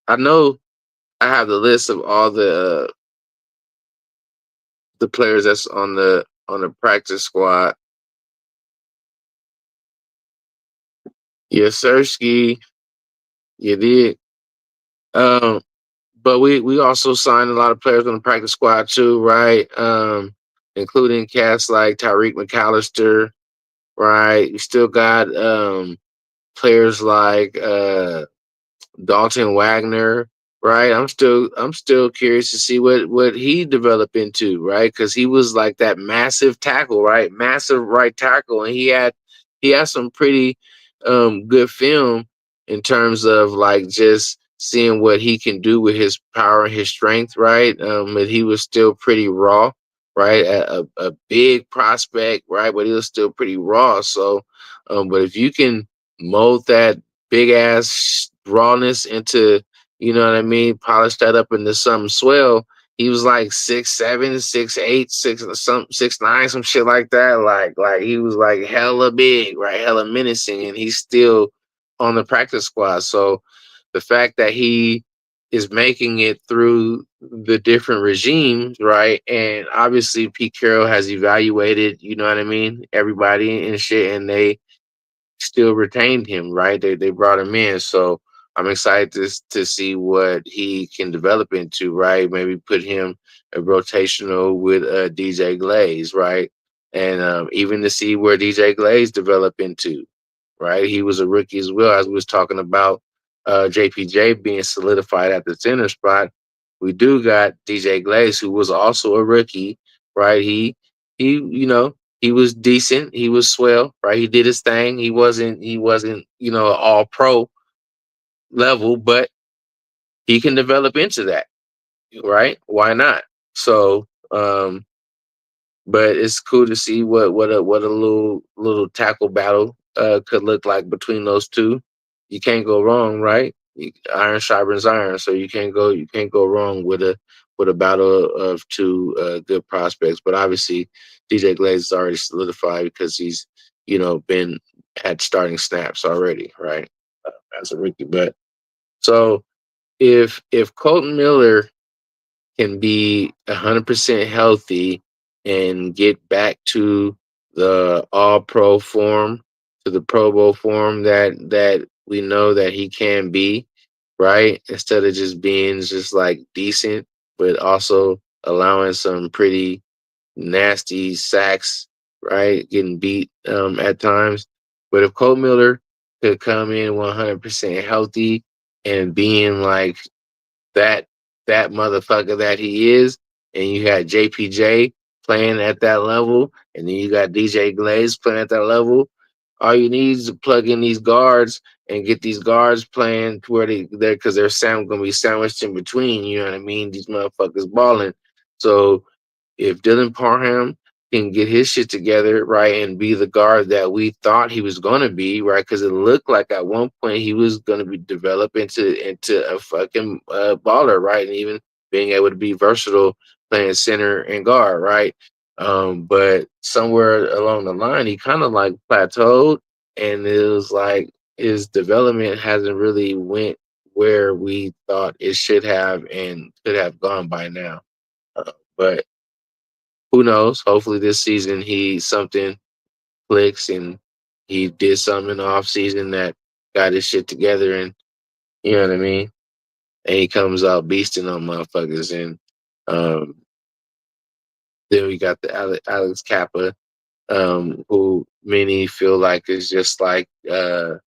I know I have the list of all the players that's on the practice squad. Yes, Sirski, you did. Um, but we also signed a lot of players on the practice squad too, right? Including cats like Tyreek McAllister, right? You still got players like Dalton Wagner, right? I'm still curious to see what he developed into, right? Because he was like that massive tackle, right? Massive right tackle, and he had some pretty good film in terms of like just seeing what he can do with his power and his strength, right? But he was still pretty raw, right? A big prospect, right? But he was still pretty raw. So, but if you can mold that big ass rawness into, you know what I mean, polish that up into something swell. He was like 6'7", 6'8", 6'9", some shit like that. Like he was like hella big, right? Hella menacing, and he's still on the practice squad. So the fact that he is making it through the different regimes, right? And obviously Pete Carroll has evaluated, you know what I mean, everybody and shit, and they still retained him, right? They brought him in, so I'm excited to see what he can develop into, right? Maybe put him a rotational with DJ Glaze, right? And even to see where DJ Glaze develop into, right? He was a rookie as well, as we was talking about JPJ being solidified at the center spot. We do got DJ Glaze, who was also a rookie, right? He he was decent. He was swell, right? He did his thing. He wasn't all pro level, but he can develop into that, right? Why not? So, but it's cool to see what a little tackle battle could look like between those two. You can't go wrong, right? Iron sharpens iron, so you can't go wrong with a battle of two good prospects. But obviously, DJ Glaze is already solidified because he's been had starting snaps already, right? As a rookie, but so if Colton Miller can be 100% healthy and get back to the all pro form, to the Pro Bowl form that we know that he can be, right? Instead of just being just like decent, but also allowing some pretty nasty sacks, right? Getting beat at times. But if Cole Miller could come in 100% healthy and being like that that motherfucker that he is, and you had JPJ playing at that level, and then you got DJ Glaze playing at that level. All you need is to plug in these guards and get these guards playing to where they're because they're gonna be sandwiched in between. You know what I mean? These motherfuckers balling. So if Dylan Parham can get his shit together, right, and be the guard that we thought he was going to be, right, because it looked like at one point he was going to be developed into a fucking baller, right, and even being able to be versatile playing center and guard, right. But somewhere along the line, he kind of like plateaued, and it was like his development hasn't really went where we thought it should have and could have gone by now. But who knows? Hopefully this season he something clicks and he did something in the off season that got his shit together and you know what I mean? And he comes out beasting on motherfuckers and um then we got the Alex Kappa, who many feel like is just like the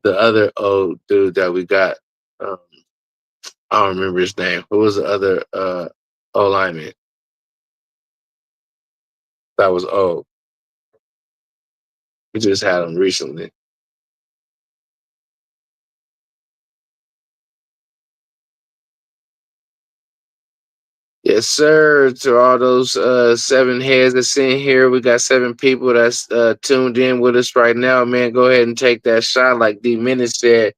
other old dude that we got. Um, I don't remember his name. Who was the other O lineman that was old? We just had him recently. Yes, sir. To all those seven heads that's in here, we got seven people that's tuned in with us right now. Man, go ahead and take that shot, like D Minute said.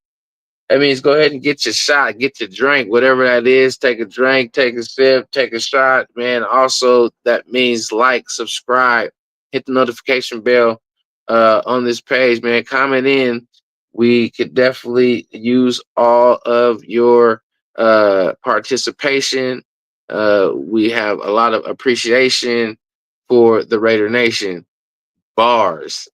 That means go ahead and get your shot, get your drink, whatever that is. Take a drink, take a sip, take a shot, man. Also, that means like, subscribe, hit the notification bell on this page, man. Comment in. We could definitely use all of your participation. We have a lot of appreciation for the Raider Nation. Bars.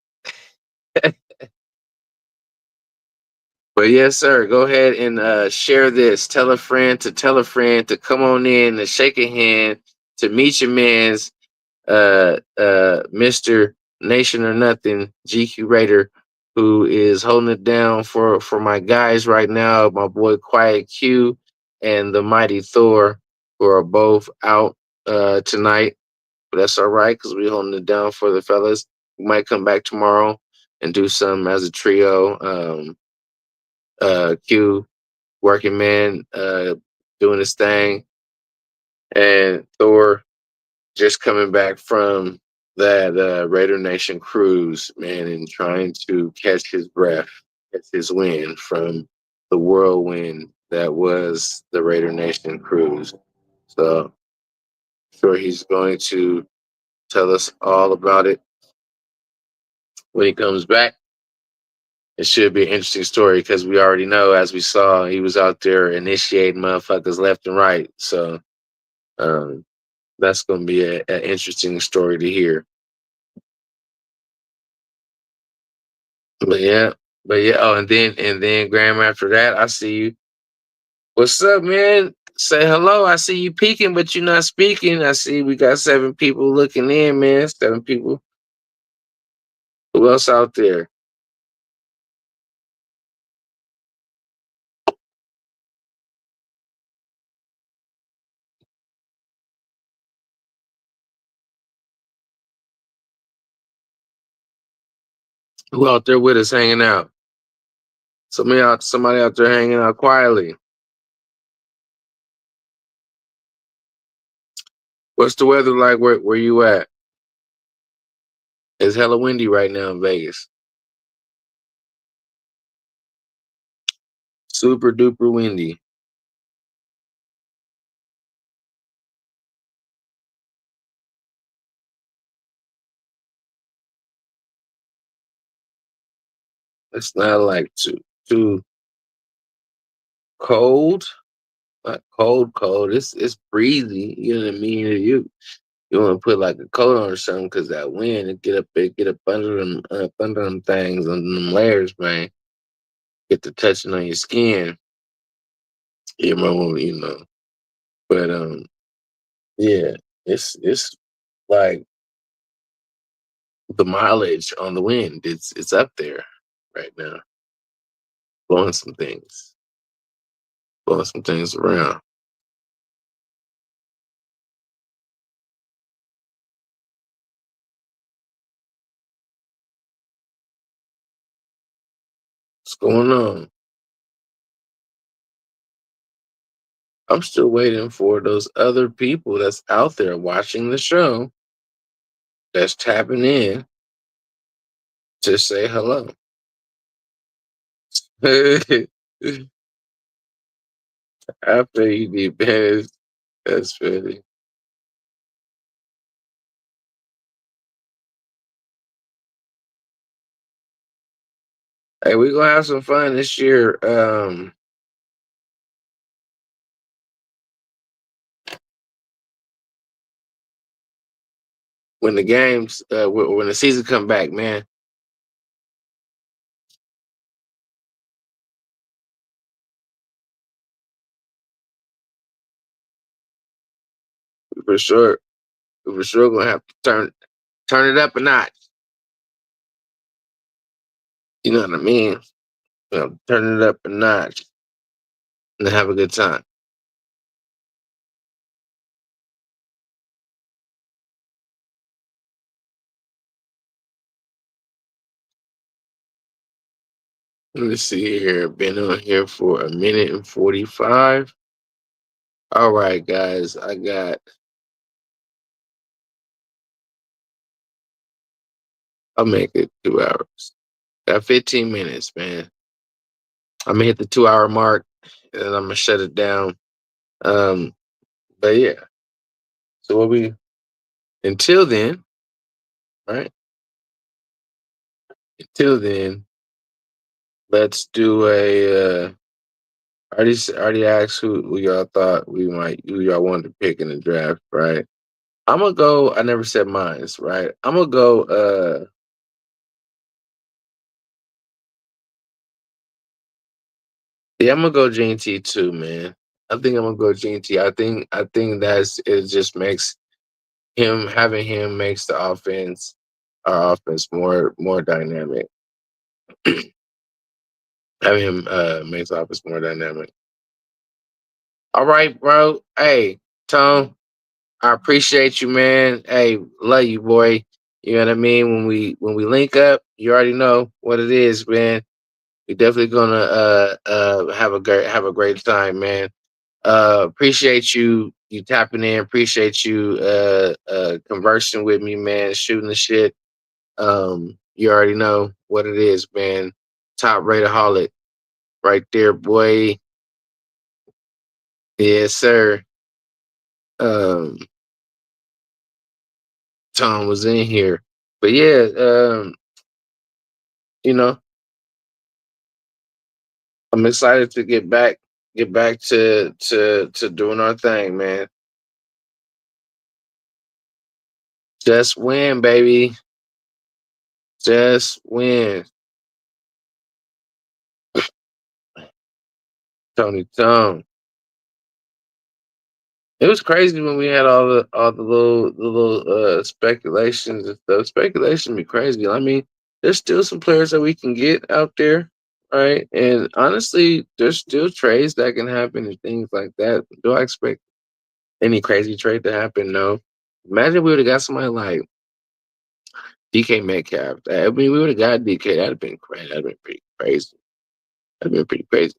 But yes, sir. Go ahead and share this. Tell a friend to tell a friend to come on in and shake a hand to meet your man's Mr. Nation or Nothing GQ Raider, who is holding it down for my guys right now. My boy Quiet Q and the Mighty Thor, who are both out tonight. But that's all right because we're holding it down for the fellas. We might come back tomorrow and do some as a trio. Q working man doing his thing, and Thor just coming back from that Raider Nation cruise, man, and trying to catch his breath, catch his wind from the whirlwind that was the Raider Nation cruise. So sure he's going to tell us all about it when he comes back. It should be an interesting story because we already know, as we saw, he was out there initiating motherfuckers left and right. So um, that's going to be an interesting story to hear. But yeah, but yeah. Oh, and then Graham, after that, I see you. What's up, man? Say hello. I see you peeking, but you're not speaking. I see we got seven people looking in, man. Seven people. Who else out there? Who out there with us hanging out? Somebody out there hanging out quietly. What's the weather like where you at? It's hella windy right now in Vegas. Super duper windy. It's not like too cold. Not cold, cold. It's breezy. You know what I mean? You want to put like a coat on or something because that wind it get up under them things under them layers, man. get the touching on your skin, you might want to, But yeah, it's like the mileage on the wind. It's up there right now, blowing some things, blowing some things around. What's going on? I'm still waiting for those other people that's out there watching the show that's tapping in to say hello. After you need banners, that's funny. Hey, we're gonna have some fun this year. When the games, when the season come back, man, for sure, for sure, gonna have to turn it up a notch. You know what I mean? Turn it up a notch and have a good time. Let me see here. Been on here for a minute and 45. All right, guys. I'll make it 2 hours. Got 15 minutes, man. I'm gonna hit the 2 hour mark and then I'm gonna shut it down. Um, but yeah. So what we until then, right? Until then, let's do a I already asked who y'all thought who y'all wanted to pick in the draft, right? I'm gonna go. I never said mine's, right? I'm gonna go. Yeah, I'm gonna go Gene T too, man. I think I'm gonna go Gene T. I think that's it. Just makes having him makes the offense our offense more dynamic. Having him makes the offense more dynamic. All right, bro. Hey, Tom. I appreciate you, man. Hey, love you, boy. You know what I mean? When we link up, you already know what it is, man. We definitely gonna have a great time, man. Appreciate you tapping in. Appreciate you conversing with me, man. Shooting the shit. You already know what it is, man. Top Raiderholic right there, boy. Yes, sir. Um, Tom was in here, but yeah, you know, I'm excited to get back to doing our thing, man. Just win, baby. Just win. Tony Tone. It was crazy when we had all the little speculations and stuff. Speculation be crazy. I mean, there's still some players that we can get out there, right? And honestly, there's still trades that can happen and things like that. Do I expect any crazy trade to happen? No. Imagine we would have got somebody like DK Metcalf. I mean, we would have got DK. That'd have been crazy. That'd have been pretty crazy. That'd have been pretty crazy.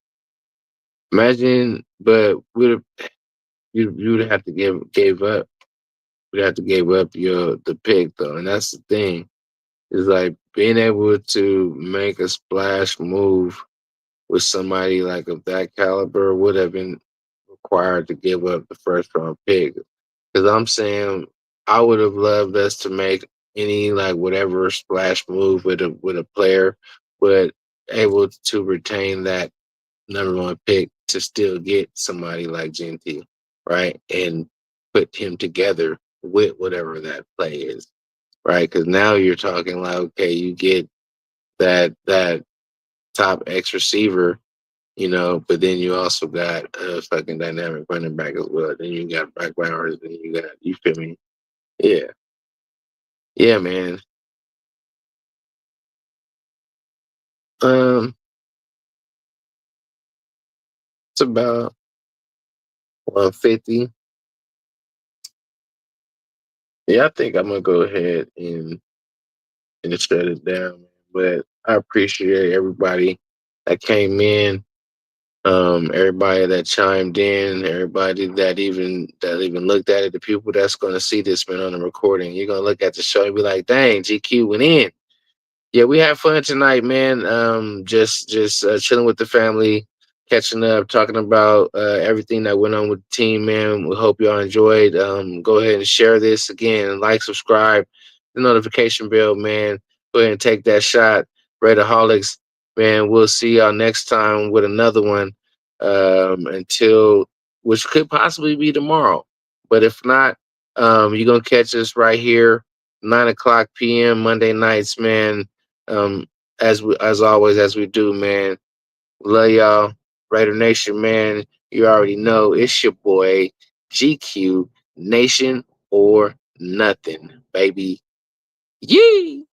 Imagine, but we'd have you would have to gave up. We'd have to give up the pick though, and that's the thing. Is like being able to make a splash move with somebody like of that caliber would have been required to give up the first round pick. Because I'm saying I would have loved us to make any like whatever splash move with a player, but able to retain that number one pick to still get somebody like Genty, right? And put him together with whatever that play is, right? Because now you're talking like, okay, you get that top X receiver, but then you also got a fucking dynamic running back as well. Then you got Black Bowers, then you got, you feel me? Yeah. Yeah, man. Um, it's about 150. Yeah, I think I'm gonna go ahead and shut it down, man. But I appreciate everybody that came in, everybody that chimed in, everybody that even looked at it, the people that's gonna see this man on the recording. You're gonna look at the show and be like, dang, GQ went in. Yeah, we had fun tonight, man. Just chilling with the family, catching up, talking about everything that went on with the team, man. We hope y'all enjoyed. Go ahead and share this again, like, subscribe, the notification bell, man. Go ahead and take that shot. Raiderholics, man. We'll see y'all next time with another one. Until which could possibly be tomorrow, but if not, you're gonna catch us right here, 9 o'clock p.m. Monday nights, man. um, as always, as we do, man. Love y'all, Raider Nation, man. You already know it's your boy GQ Nation or nothing, baby. Yee.